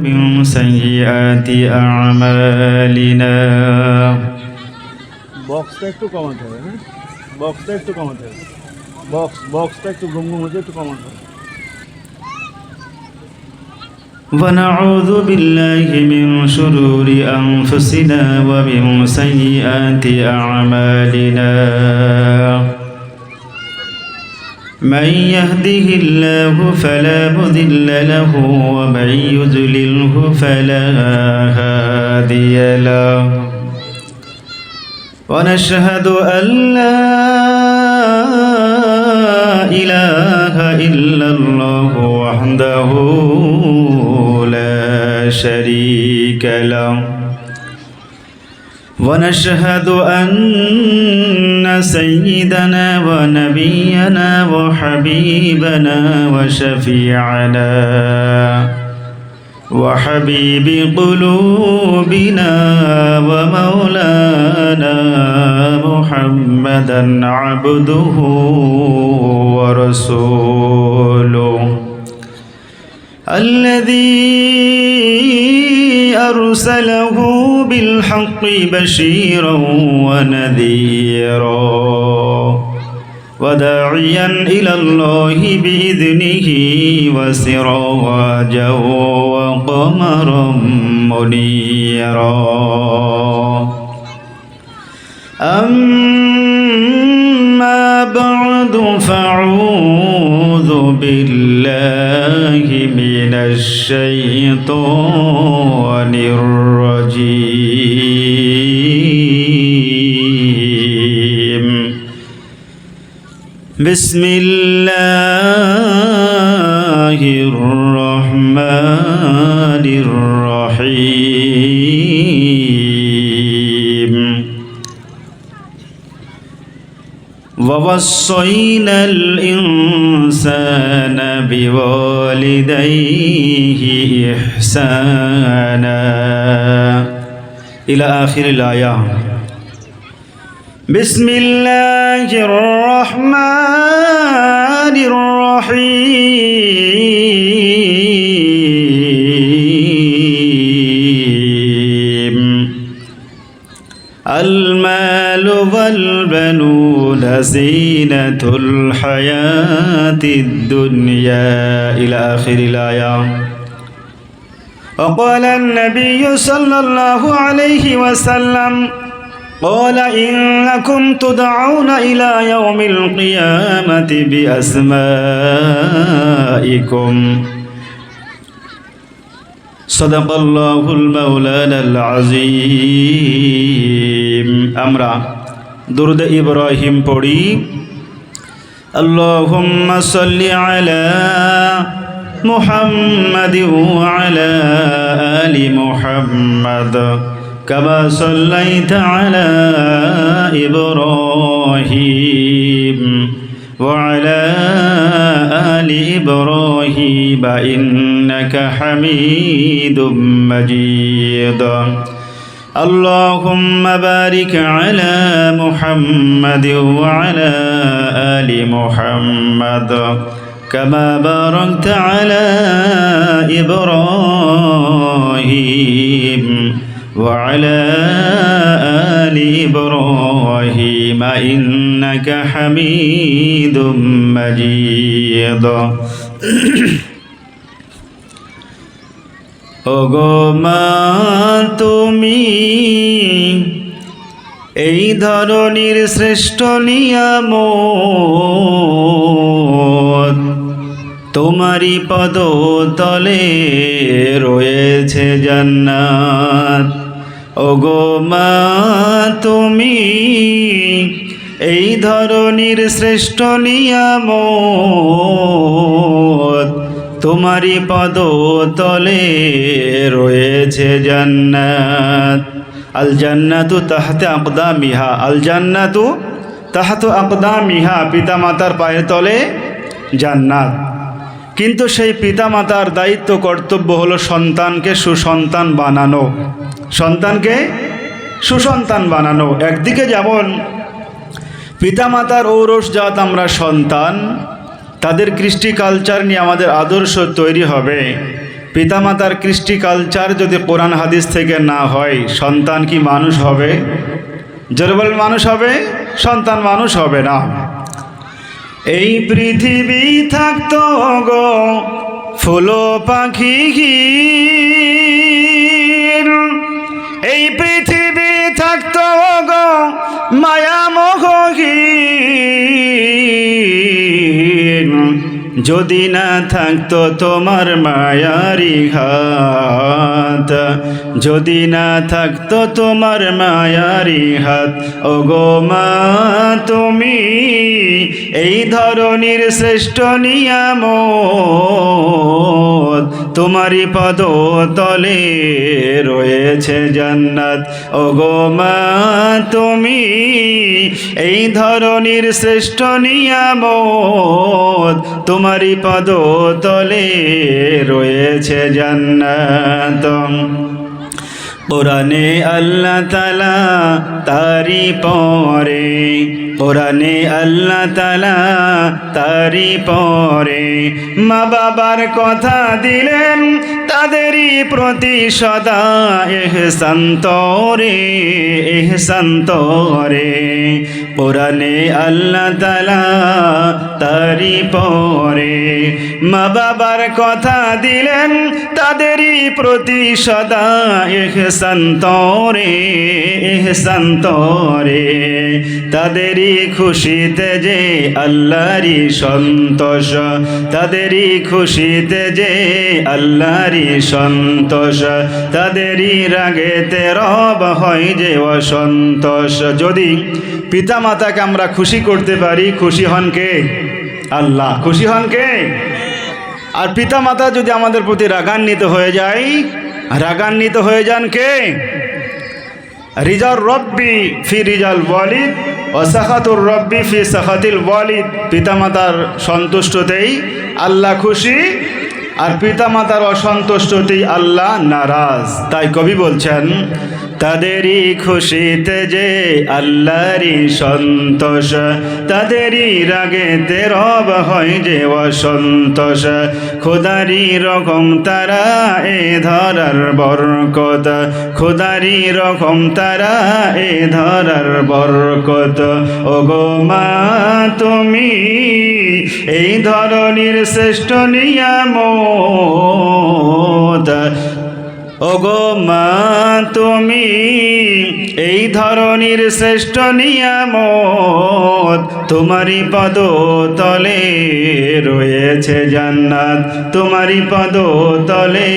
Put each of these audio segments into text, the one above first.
من سيئات أعمالنا বক্সটা একটু কমাতে হবে, হ্যাঁ বক্সটা একটু কমাতে হবে, বক্সটা একটু ঘুম হচ্ছে, একটু কমাতে হবে। ونعوذ بالله من شرور أنفسنا ومن سيئات أعمالنا من يهده الله فلا مضل له ومن يضلله فلا هادي له ونشهد أن لا إله إلا الله وحده لا شريك له ونشهد أن سيدنا ونبينا وحبيبنا وشفيعنا وحبيب قلوبنا ومولانا محمدا عبده ورسوله الذي أرسله بالحق بشيرا ونذيرا وداعيا إلى الله بإذنه وسراجا وقمرا منيرا أما بعد فأعوذ بالله من الشيطان الرجيم بسم الله الرحمن الرحيم ووصينا الإنسان بوالديه إحسانا إلى آخر الآية. بسم الله الرحمن الرحيم المال والبنون زينة الحياة الدنيا إلى آخر الآية. وقال النبي صلى الله عليه وسلم قال إنكم تدعون إلى يوم القيامة بأسمائكم صدق الله المولانا العظيم. আমরা দুরূদ ইব্রাহিম পড়ি। اللهم صل على محمد وعلى آل محمد كما صليت على إبراهيم وعلى آل إبراهيم إنك حميد مجيد. اللهم بارك على محمد وعلى آل محمد كما باركت على إبراهيم وعلى آل إبراهيم إنك حميد مجيد. ওগো মা তুমি এই ধরনের শ্রেষ্ঠ নিয়ামত, তোমারই পদতলে রয়েছে জান্নাত। ওগো মা তুমি এই ধরনের শ্রেষ্ঠ নিয়ামত, তোমারই পদতলে রয়েছে জান্নাত। আল জান্নাতু তাহতে আকদামিহা, আল জান্নাতু তাহতে আকদামিহা, পিতামাতার পায়ের তলে জান্নাত। কিন্তু সেই পিতামাতার দায়িত্ব কর্তব্য হলো সন্তানকে সুসন্তান বানানো, সন্তানকে সুসন্তান বানানো। একদিকে যেমন পিতামাতার ঔরসজাত আমরা সন্তান, তাদের কৃষ্টি কালচার নিয়ে আমাদের আদর্শ তৈরি হবে। পিতামাতার কৃষ্টি কালচার যদি কোরআন হাদিস থেকে না হয়, সন্তান কি মানুষ হবে? জোরে বল, মানুষ হবে? সন্তান মানুষ হবে না। এই পৃথিবী থাকতো গো ফুল পাখি, এই পৃথিবী থাকতো গো মায়া মোহ, যদি না থাকতো তোমার মায়ারি হাত, যদি না থাকতো তোমার মায়ারি হাত। ওগো মা তুমি এই ধরনের শ্রেষ্ঠ নিয়ামত, তোমারই পদ তলে রয়েছে জান্নাত। ওগো মা তুমি এই ধরনের শ্রেষ্ঠ নিয়ামত, তোমারই পদ তলে রয়েছে জান্নাত। কোরআনে আল্লাহ তাআলা তারি পরে, কোরআনে আল্লাহ তাআলা তারি পরে মা বাবার কথা দিলেন, তাদেরই প্রতি সদা ইহসান তরে, ইহসান তরে। কোরআনে আল্লাহ তাআলা তারি পরে মা বাবার কথা দিলেন, তাদেরই প্রতি সদা ইহসান তরে, ইহসান তরে। তাদেরই খুশিতে যে আল্লাহরই সন্তোষ, তাদেরই খুশিতে যে আল্লাহরই সন্তোষ, তাদেরই রাগেতে রব হয় যে অসন্তোষ। যদি পিতা মাতাকে আমরা খুশি করতে পারি, খুশি হন কে? আল্লাহ। খুশি হন কে? আর পিতা মাতা যদি আমাদের প্রতি রাগান্বিত হয়ে যায়, রাগান্বিত হয়ে যান কে? রিজাল রব্বি ফি রিজাল ওয়ালিদ ও সাখাতুর রব্বি ফি সাখাতিল ওয়ালিদ। পিতামাতার সন্তুষ্টতেই আল্লাহ খুশি, আর পিতামাতার অসন্তুষ্টতেই আল্লাহ নারাজ। তাই কবি বলছেন, তাদেরই খুশিতে যে আল্লাহরই সন্তোষ, তাদেরই রাগেতে রব হয় যে অসন্তোষ। খোদারি রকম তারা এ ধরার বরকত, খোদারি রকম তারা এ ধরার বরকত। ওগো মা তুমি এই ধরনের শ্রেষ্ঠ নিয়ামত, ওগো মা তুমি এই ধরনের শ্রেষ্ঠ নিয়ামত, তোমারই পদ তলে রয়েছে জান্নাত, তোমারই পদ তলে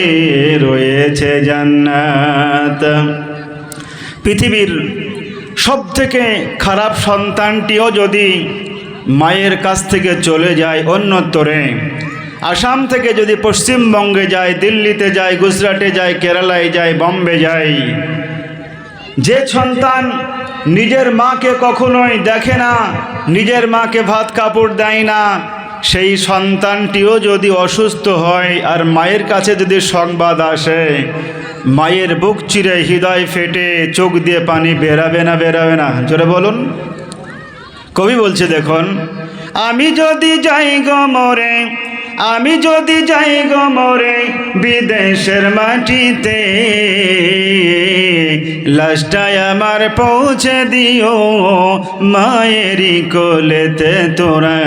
রয়েছে জান্নাত। পৃথিবীর সবথেকে খারাপ সন্তানটিও যদি মায়ের কাছ থেকে চলে যায় অন্যত্তরে, আসাম থেকে যদি পশ্চিমবঙ্গে যায়, দিল্লিতে যায়, গুজরাটে যায়, কেরালায় যায়, বম্বে যায়, যে সন্তান নিজের মাকে কখনোই দেখে না, নিজের মাকে ভাত কাপড় দেয় না, সেই সন্তানটিও যদি অসুস্থ হয় আর মায়ের কাছে যদি সংবাদ আসে, মায়ের বুক চিরে হৃদয় ফেটে চোখ দিয়ে পানি বেরাবে না? বেরাবে না? জোরে বলুন। কবি বলছে দেখুন, আমি যদি যাই গো মরে, আমি যদি যাই গো মরে বিদেশের মাটিতে, লাশটায় আমার পৌঁছে দিও মায়েরই কোলেতে তোরা,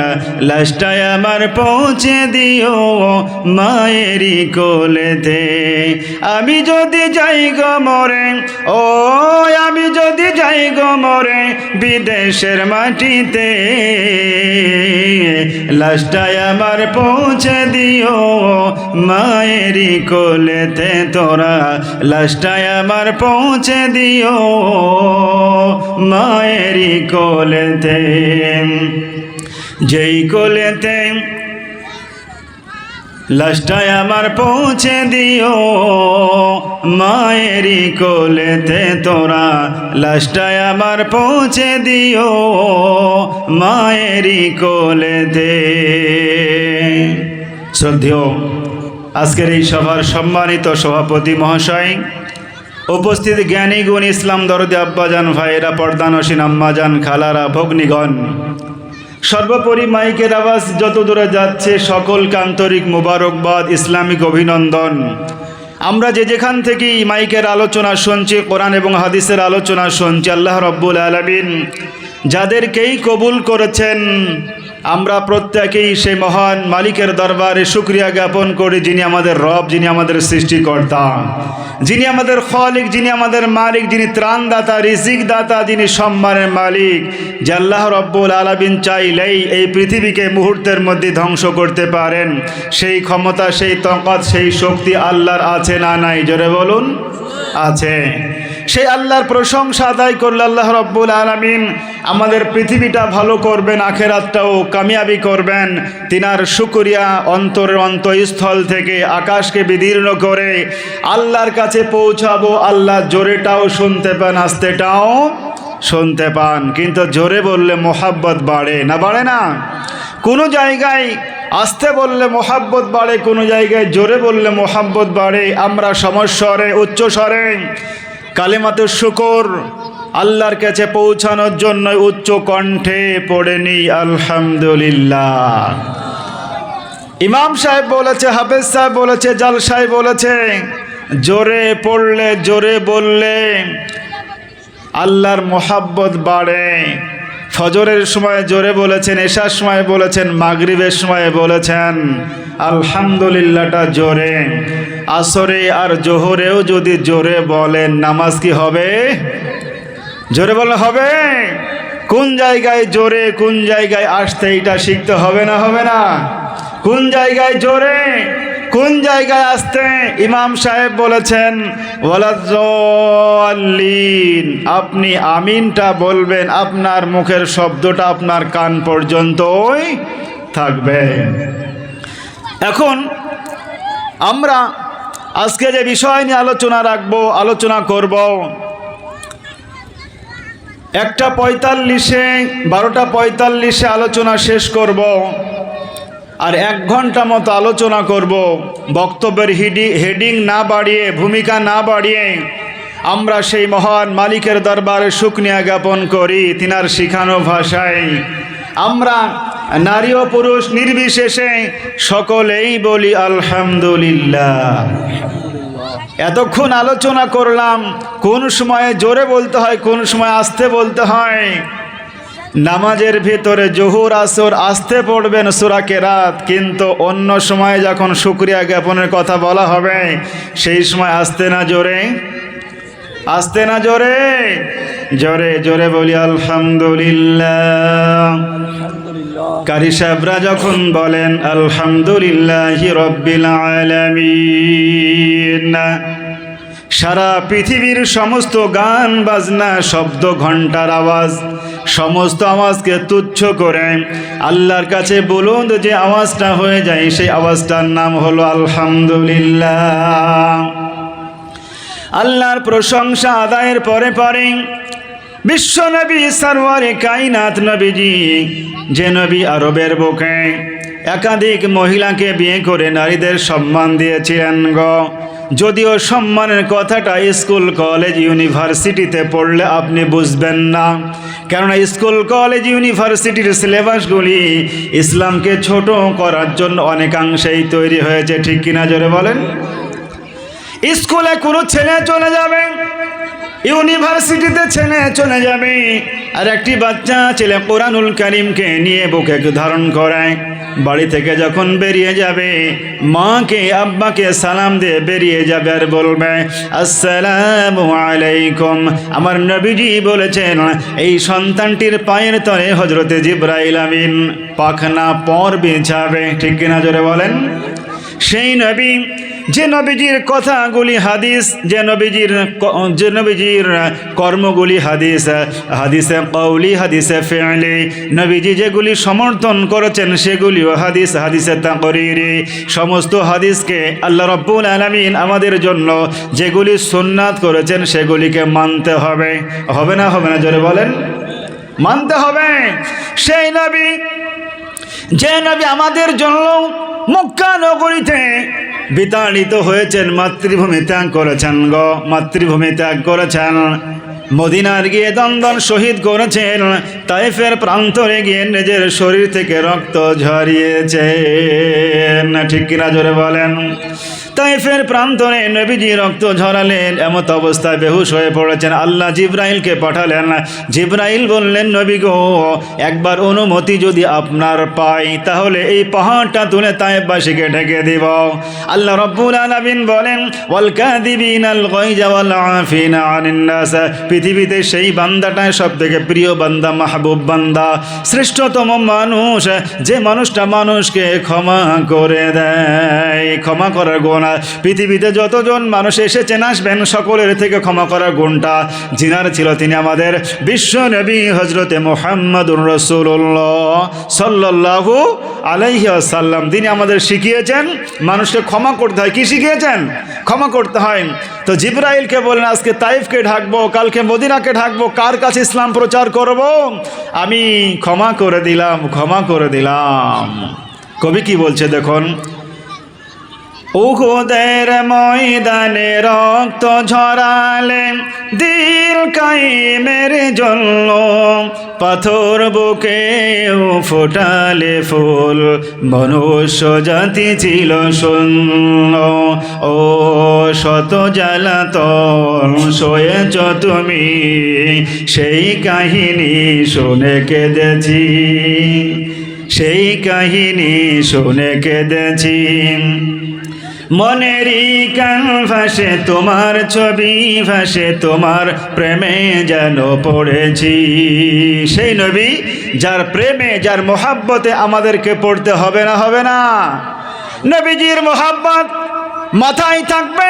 লাশটায় আমার পৌঁছে দিও মায়েরই কোলেতে। আমি যদি যাই গো মরে, ও আমি যদি যাই গো মরে বিদেশের মাটিতে, লাশটায় আমার পৌঁছে দিও মায়েরই কোলেতে তোরা, লাশটায় আমার পৌঁছে দিও মায়েরই কোলেতে। যেই কোলেতে লাশটায় আমার পৌঁছে দিও মায়েরই কোলেতে তোরা, লাশটায় আমার পৌঁছে দিও মায়েরই কোলেতে। শ্রদ্ধেয় আজকের এই সভার সম্মানিত সভাপতি মহাশয়, উপস্থিত জ্ঞানী গুণ ইসলাম দরদি আব্বাজান ভাইয়েরা, পর্দানসীন আম্মাজান, খালারা, ভগ্নীগণ, সর্বোপরি মাইকের আওয়াজ যত দূরে যাচ্ছে সকলকে আন্তরিক মুবারকবাদ, ইসলামিক অভিনন্দন। আমরা যে যেখান থেকেই মাইকের আলোচনা শুনছি, কোরআন এবং হাদিসের আলোচনা শুনছি, আল্লাহ রব্বুল আলামিন যাদেরকেই কবুল করেছেন আমরা প্রত্যেকেই সেই মহান মালিকের দরবারে শুকরিয়া জ্ঞাপন করি, যিনি আমাদের রব, যিনি আমাদের সৃষ্টিকর্তা, যিনি আমাদের খালিক, যিনি আমাদের মালিক, যিনি ত্রাণদাতা, রিজিক দাতা, যিনি সম্মানের মালিক। যে আল্লাহ রব্বুল আলামিন চাইলেই এই পৃথিবীকে মুহূর্তের মধ্যে ধ্বংস করতে পারেন, সেই ক্ষমতা, সেই তাকত, সেই শক্তি আল্লাহর আছে না নাই? জোরে বলুন, আছে। সেই আল্লাহর প্রশংসা আদায় করলে আল্লাহ রব্বুল আলামিন আমাদের পৃথিবীটা ভালো করবেন, আখেরাতটাও কামিয়াবি করবেন। তিনার শুকরিয়া অন্তরের অন্তঃস্থল থেকে আকাশকে বিদীর্ণ করে আল্লাহর কাছে পৌঁছাবো। আল্লাহ জোরেটাও শুনতে পান, আস্তেটাও শুনতে পান, কিন্তু জোরে বললে মোহাব্বত বাড়ে না, বাড়ে না? কোনো জায়গায় আস্তে বললে মোহাব্বত বাড়ে, কোনো জায়গায় জোরে বললে মোহাব্বত বাড়ে। আমরা সমস্বরে, উচ্চস্বরে কালেমাতুশ শুকর আল্লাহর কাছে পৌঁছানোর জন্য উচ্চ কণ্ঠে পড়ে নিই আলহামদুলিল্লাহ। ইমাম সাহেব বলেছে, হাফেজ সাহেব বলেছে, জালসায় বলেছে, জোরে পড়লে, জোরে বললে আল্লাহর মোহাব্বত বাড়ে। ফজরের সময় জোরে বলেছেন, এশার সময় বলেছেন, মাগরিবের সময় বলেছেন আলহামদুলিল্লাহটা জোরে। আসরে আর জোহরেও যদি জোরে বলেন নামাজ কি হবে? জোরে বললে হবে? কোন জায়গায় জোরে, কোন জায়গায় আসতে, এটা শিখতে হবে না, হবে না? কোন জায়গায় জোরে, কোন জায়গায় আসতে? ইমাম সাহেব বলেছেন ওয়ালাজ্জাল্লিন, আপনি আমিনটা বলবেন, আপনার মুখের শব্দটা আপনার কান পর্যন্তই থাকবে। এখন আমরা আজকে যে বিষয় নিয়ে আলোচনা রাখবো, আলোচনা করব, 1:45 12:45 আলোচনা শেষ করব, আর 1 ঘন্টা মতো আলোচনা করব। বক্তব্যের হেডিং না বাড়িয়ে, ভূমিকা না বাড়িয়ে আমরা সেই মহান মালিকের দরবারে শুকরিয়া জ্ঞাপন করি তিনার শিখানো ভাষায়। আমরা নারী ও পুরুষ নির্বিশেষে সকলেই বলি আলহামদুলিল্লাহ। এতক্ষণ আলোচনা করলাম কোন সময়ে জোরে বলতে হয়, কোন সময় আস্তে বলতে হয়। নামাজের ভিতরে জোহর আসর আস্তে পড়বেন সূরা কেরাত, কিন্তু অন্য সময়ে যখন শুকরিয়া জ্ঞাপনের কথা বলা হবে সেই সময় আস্তে না জোরে? আস্তে না জোরে? জোরে জোরে বলি আলহামদুলিল্লাহ। কারি সাহেবরা যখন বলেন আলহামদুলিল্লাহি রব্বিল আলামিন, সারা পৃথিবীর সমস্ত গান বাজনা, শব্দ, ঘন্টার আওয়াজ, সমস্ত আওয়াজকে তুচ্ছ করে আল্লাহর কাছে বলুন যে আওয়াজটা হয়ে যায়, সেই আওয়াজটার নাম হলো আলহামদুলিল্লাহ। আল্লাহর প্রশংসা আদায়ের পরে পরে বিশ্বনবী সরওয়ারে কায়নাত নবীজি, যে নবী আরবের বুকে একাধিক মহিলাকে বিয়ে করে নারীদের সম্মান দিয়েছিলেন গো। যদিও সম্মানের কথাটা স্কুল কলেজ ইউনিভার্সিটিতে পড়লে আপনি বুঝবেন না, কেননা স্কুল কলেজ ইউনিভার্সিটির সিলেবাসগুলি ইসলামকে ছোট করার জন্য অনেকাংশেই তৈরি হয়েছে, ঠিক কিনা জোরে বলেন? স্কুলে কোনো ছেলে চলে যাবে, ইউনিভার্সিটিতে ছেলে চলে যাবে, আর একটি বাচ্চা ছেলে কোরআনুল কারীমকে নিয়ে বুকে ধারণ করায়, বাড়ি থেকে যখন বেরিয়ে যাবে মাকে আব্বাকে সালাম দিয়ে বেরিয়ে যাবে আর বলবে আসসালামু আলাইকুম। আমার নবীজি বলেছেন এই সন্তানটির পায়ের তলে হযরতে জিবরাইল আমিন পাখনা পর বিছাবে, ঠিক কিনা জোরে বলেন? সেই নবী, যে নবীজির কথাগুলি হাদিস, যে নবীজির কর্মগুলি হাদিস, হাদিসে কওলি, হাদিসে ফি'লি, নবীজি যেগুলি সমর্থন করেছেন সেগুলিও হাদিস, হাদিসে তাকরীরি। সমস্ত হাদিসকে আল্লাহ রাব্বুল আলামিন আমাদের জন্য যেগুলি সুন্নাত করেছেন সেগুলিকে মানতে হবে, হবে না? হবে না জোরে বলেন? মানতে হবে। সেই নবী, যে নবী আমাদের জন্য মক্কা নগরীতে বিতাড়িত হয়েছেন, মাতৃভূমি ত্যাগ করেছেন গো, মাতৃভূমি ত্যাগ করেছেন। মদিনার গিয়ে দন্দন শহীদ করেছেন, তাইফের প্রান্তরে গিয়ে নিজের শরীর থেকে রক্ত ঝরিয়েছেন। ঠিক কিনা জোরে বলেন? তাইফের প্রান্তরে নবীজি রক্ত ঝরালেন, এমত অবস্থায় বেহুশ হয়ে পড়েছেন। আল্লাহ জিব্রাইলকে পাঠালেন। জিব্রাইল বললেন, নবী গো, একবার অনুমতি যদি আপনার পাই তাহলে এই পাহাড়টা তুলে তাইফবাসীকে ঢেকে দিব। আল্লাহ রাব্বুল আলামিন বলেন, ওয়াল কাযিবিনাল গায়জা ওয়াল আফিনা আনিন নাস, পৃথিবীতে সেই বান্দাটাই সবথেকে প্রিয় বান্দা, মাহবুব বান্দা, শ্রেষ্ঠতম মানুষ, যে মানুষটা মানুষকে ক্ষমা করে দেয়। ক্ষমা করার গুণ পৃথিবীতে যতজন মানুষ এসেছেন আসবেন সকলের থেকে ক্ষমা করার গুণটা যিনার ছিল তিনি আমাদের বিশ্ব নবী হযরতে মুহাম্মদুর রাসূলুল্লাহ সাল্লাল্লাহু আলাইহি ওয়াসাল্লাম। তিনি আমাদের শিখিয়েছেন মানুষকে ক্ষমা করতে হয়। কি শিখিয়েছেন? ক্ষমা করতে হয়। তো জিব্রাইলকে বললেন, আজকে তাইফকে ঢাকবো, কালকে মদিনাকে ঢাকবো, কার কাছে ইসলাম প্রচার করব? আমি ক্ষমা করে দিলাম, ক্ষমা করে দিলাম। কবি কি বলছে দেখুন, উহুদের ময়দানে রক্ত ঝরালে দিল কায়েমের জন্য, পাথর বুকেও ফোটালে ফুল, মনুষ্য জাতি ছিল শূন্য। ও শত জ্বালাতন সয়েছ তুমি, সেই কাহিনী শুনে কেঁদেছি, সেই কাহিনী শুনে কেঁদেছি। মনেরই ক্যানভাসে তোমার ছবি ভাসে, তোমার প্রেমে যেন পড়েছি। সেই নবী যার প্রেমে, যার মোহাব্বতে আমাদেরকে পড়তে হবে না? হবে না? নবীজির মোহাব্বত মাথায় থাকবে,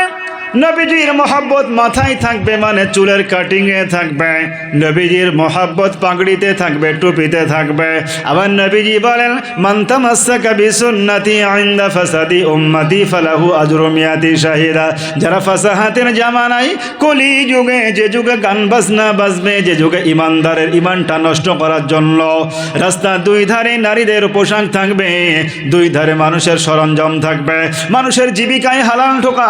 নবীজির মোহাব্বত মাথায় থাকবে মানে চুলের কাটিংয়ে থাকবে, নবীজির মোহাব্বত পাগড়িতে থাকবে, টুপিতে থাকবে। আবার নবীজি বলেন, মান তামাসসাকা বিসুন্নতি ইনদা ফাসাদি উম্মতি ফালাহু আজরু মিয়াতি শাহিদা। যারা ফাসাহাতের জামানায়, কলি যুগে, যে যুগে গান বাজনা বাজবে, যে যুগে ইমানদারের ইমানটা নষ্ট করার জন্য রাস্তার দুই ধারে নারীদের পোশাক থাকবে, দুই ধারে মানুষের সরঞ্জাম থাকবে, মানুষের জীবিকায়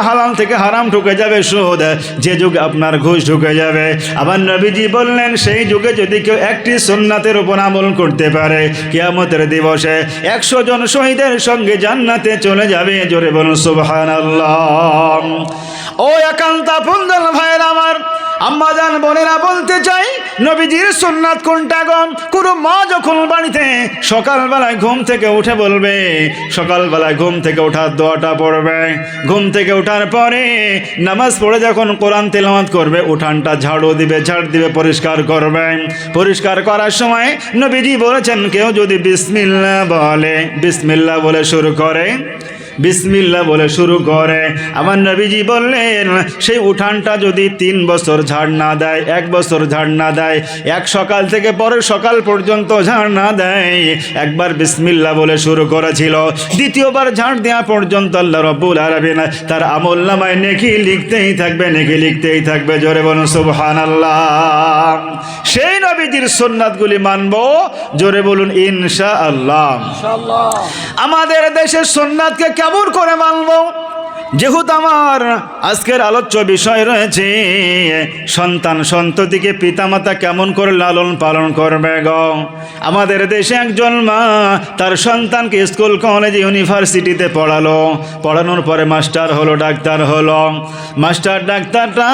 হালাল থেকে হারাম ঢুকে যাবে, সুদ, যে যুগে আপনার ঘুষ ঢুকে যাবে। আবার নবীজি বললেন, সেই যুগে যদি কেউ একটি সুন্নাতের উপর আমল করতে পারে, কিয়ামতের দিবসে 100 জন শহীদের সঙ্গে জান্নাতে চলে যাবে। জোরে বলুন সুবহানাল্লাহ। ও একান্ত আপনজন ভাইয়েরা আমার, আম্মাজান বোনেরা, বলতে চাই নবীজির সুন্নাত কোনটা গো? কোনো মা যখন বাড়িতে সকালবেলায় ঘুম থেকে উঠে বলবে, সকালবেলায় ঘুম থেকে ওঠার দোয়াটা পড়বে, ঘুম থেকে ওঠার পরে নামাজ পড়ে যখন কোরআন তেলাওয়াত করবে, উঠানটা ঝাড়ু দিবে, ঝাড় দিবে, পরিষ্কার করবে। পরিষ্কার করার সময় নবীজি বলেছেন, কেউ যদি বিসমিল্লাহ বলে, বিসমিল্লাহ বলে শুরু করে, বিসমিল্লাহ বলে শুরু করে, আমার নবীজি বললেন, সেই উঠানটা যদি 3 বছর ঝাড় না দেয়, 1 বছর ঝাড় না দেয়, এক সকাল থেকে পরের সকাল পর্যন্ত ঝাড় না দেয়, একবার বিসমিল্লাহ বলে শুরু করেছিল, দ্বিতীয়বার ঝাড় দেওয়া পর্যন্ত আল্লাহ রাব্বুল আলামিন তার আমলনামায় নেকি লিখতেই থাকবে, নেকি লিখতেই থাকবে। জোরে বলুন সুবহানাল্লাহ। সেই নবীজির সুন্নাতগুলি মানব, জোরে বলুন ইনশাআল্লাহ। আমাদের দেশের সুন্নাতকে কেমন করে মানব? যেহেতু আমার আজকের আলোচ্য বিষয় রয়েছে সন্তান সন্ততিকে পিতামাতা কেমন করে লালন পালন করবে গো। আমাদের দেশে একজন মা তার সন্তানকে স্কুল কলেজ ইউনিভার্সিটিতে পড়ালো, পড়ানোর পরে মাস্টার হলো, ডাক্তার হলো। মাস্টার ডাক্তারটা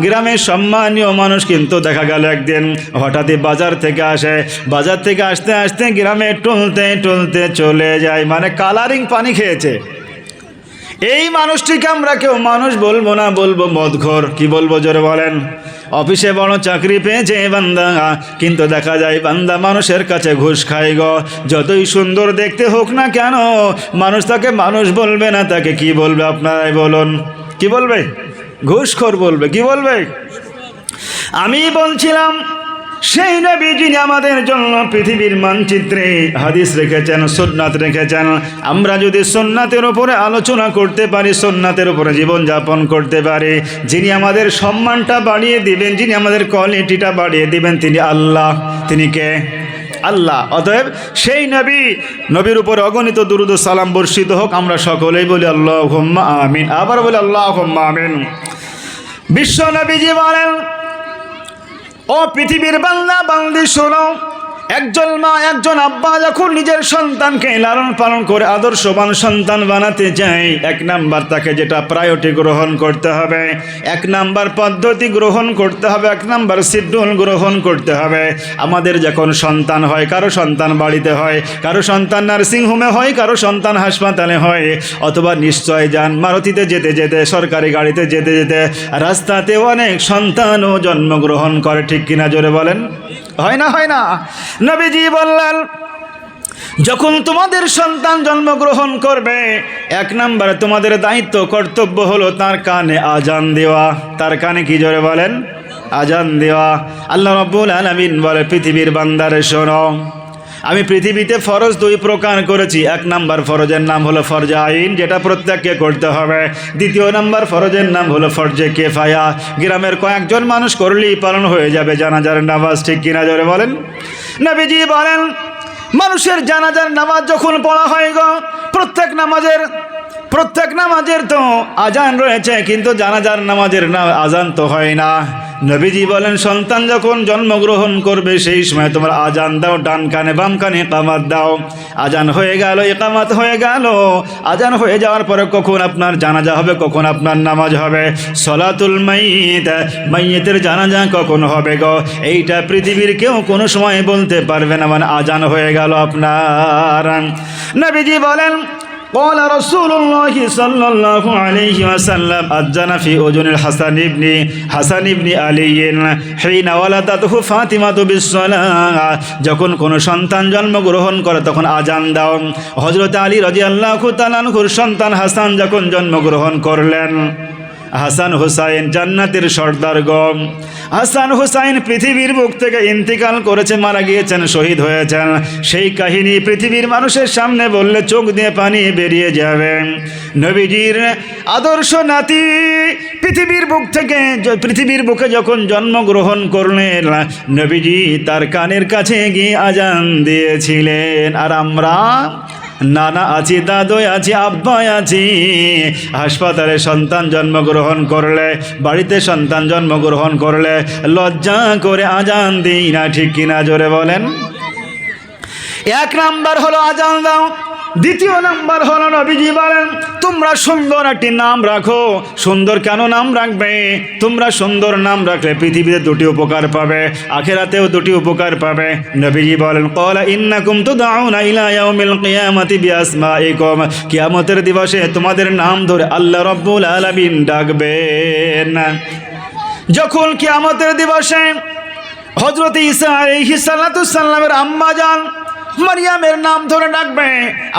গ্রামের সম্মানীয় মানুষ, কিন্তু দেখা গেল একদিন হঠাৎই বাজার থেকে আসে, বাজার থেকে আসতে আসতে গ্রামে টলতে টলতে চলে যায়, মানে কালারিং পানি খেয়েছে। এই মানুষটিকে আমরা কেউ মানুষ বলবো না, বলবো মদখোর। কি বলবো জোরে বলেন? অফিসে বড় চাকরি পেয়েছে বান্দা, কিন্তু দেখা যায় বান্দা মানুষের কাছে ঘুষ খায় গো। যতই সুন্দর দেখতে হোক না কেন, মানুষ তাকে মানুষ বলবে না, তাকে কি বলবে আপনারাই বলুন? কি বলবে? ঘুষখোর বলবে। কি বলবে? আমি বলছিলাম, সেই নবী যিনি আমাদের জন্য পৃথিবীর মানচিত্রে হাদিস রেখেছেন, সুন্নাত রেখেছেন, আমরা যদি সুন্নাতের উপরে আলোচনা করতে পারি, সুন্নাতের উপরে জীবনযাপন করতে পারি, যিনি আমাদের সম্মানটা বাড়িয়ে দিবেন, যিনি আমাদের কোয়ালিটিটা বাড়িয়ে দিবেন, তিনি আল্লাহ। তিনি কে? আল্লাহ। অতএব সেই নবীর উপর অগণিত দুরূদ ও সালাম বর্ষিত হোক। আমরা সকলেই বলি আল্লাহুম্মা আমিন। আবার বলি আল্লাহুম্মা আমিন। বিশ্ব নবীজি বলেন, ও পৃথিবীর বান্দা বান্দি শোনো, একজন মা একজন আব্বা যখন নিজের সন্তানকে লালন পালন করে আদর্শবান সন্তান বানাতে চায়, এক নাম্বার তাকে যেটা প্রায়োরিটি গ্রহণ করতে হবে, এক নাম্বার পদ্ধতি গ্রহণ করতে হবে, এক নাম্বার শিডিউল গ্রহণ করতে হবে। আমাদের যখন সন্তান হয়, কারো সন্তান বাড়িতে হয়, কারো সন্তান নার্সিংহোমে হয়, কারো সন্তান হাসপাতালে হয়, অথবা নিশ্চয় যান মারুতিতে যেতে যেতে, সরকারি গাড়িতে যেতে যেতে রাস্তাতে অনেক সন্তানও জন্মগ্রহণ করে, ঠিক কিনা জোরে বলেন? হয় না? হয় না? নবীজি বললেন, যখন তোমাদের সন্তান জন্মগ্রহণ করবে, এক নম্বরে তোমাদের দায়িত্ব কর্তব্য হলো তার কানে আজান দেওয়া। তার কানে কি জোরে বলেন? আজান দেওয়া। আল্লাহ রাব্বুল আলামিন বলে, পৃথিবীর বান্দারে শোনো, আমি পৃথিবীতে ফরজ 2 প্রকার করেছি। এক নাম্বার ফরজের নাম হলো ফরজে আইন, যেটা প্রত্যেককে করতে হবে। দ্বিতীয় নাম্বার ফরজের নাম হলো ফরজে কেফায়া, গ্রামের কয়েকজন মানুষ করলেই পালন হয়ে যাবে জানাজার নামাজ, ঠিক কিনা জোরে বলেন? নবীজি বলেন, মানুষের জানাজার নামাজ যখন পড়া হয় গো, প্রত্যেক নামাজের তো আজান রয়েছে, কিন্তু জানাজার নামাজের আজান তো হয় না। নবীজি বলেন, সন্তান যখন জন্মগ্রহণ করবে সেই সময় তোমরা আজান দাও, ডান কানে বাম কানে ইকামাত দাও। আজান হয়ে গেল, ইকামাত হয়ে গেল, আজান হয়ে যাওয়ার পরে কখন আপনার জানাজা হবে, কখন আপনার নামাজ হবে, সলাতুল মাইয়িত, মাইয়িতের জানাজা কখন হবে গো, এইটা পৃথিবীর কেউ কোনো সময় বলতে পারবে না। মানে আজান হয়ে গেল আপনার। নবীজি বলেন, قال رسول الله صلى الله عليه وسلم أذن في أذن حسن بن علي حين ولدته فاطمة بالصلاة, যখন কোন সন্তান জন্মগ্রহণ করে তখন আজান দাও। হযরত আলী রাদিয়াল্লাহু তাআলা আনহুর সন্তান হাসান যখন জন্মগ্রহণ করলেন, হাসান হুসাইন জান্নাতের সর্দার গম। হাসান হুসাইন পৃথিবীর বুক থেকে ইন্তিকাল করেছে, মারা গিয়েছেন, শহীদ হয়েছেন। সেই কাহিনী পৃথিবীর মানুষের সামনে বললে চোখ দিয়ে পানি বেরিয়ে যাবে। নবীজির আদর্শ নাতি পৃথিবীর বুকে যখন জন্মগ্রহণ করলেন, নবীজি তার কানের কাছে গিয়ে আজান দিয়েছিলেন। আর আমরা নানা আছি, দাদুই আছি, আব্বাই আছি, হাসপাতালে সন্তান জন্মগ্রহণ করলে, বাড়িতে সন্তান জন্মগ্রহণ করলে লজ্জা করে আজান দিই না, ঠিক কিনা জোরে বলেন? এক নাম্বার হলো আজান দাও। দ্বিতীয় নাম্বার হলো নবীজি বলেন, তোমরা সুন্দর একটি নাম রাখো। সুন্দর কেন নাম রাখবে? তোমরা সুন্দর নাম রাখলে পৃথিবীতে 2টি উপকার পাবে, আখিরাতেও 2টি উপকার পাবে। নবীজি বলেন, ক্বালা ইন্নাকুম তুদআউনা ইলা ইয়াউমিল কিয়ামাতি বিআসমাইকুম, কিয়ামতের দিবসে তোমাদের নাম ধরে আল্লাহ রাব্বুল আলামিন ডাকবেন। যখন কিয়ামতের দিবসে হযরত ঈসা আলাইহিস সালাতু সাল্লামের আম্মা জান মারিয়ামের নাম ধরে ডাকবে,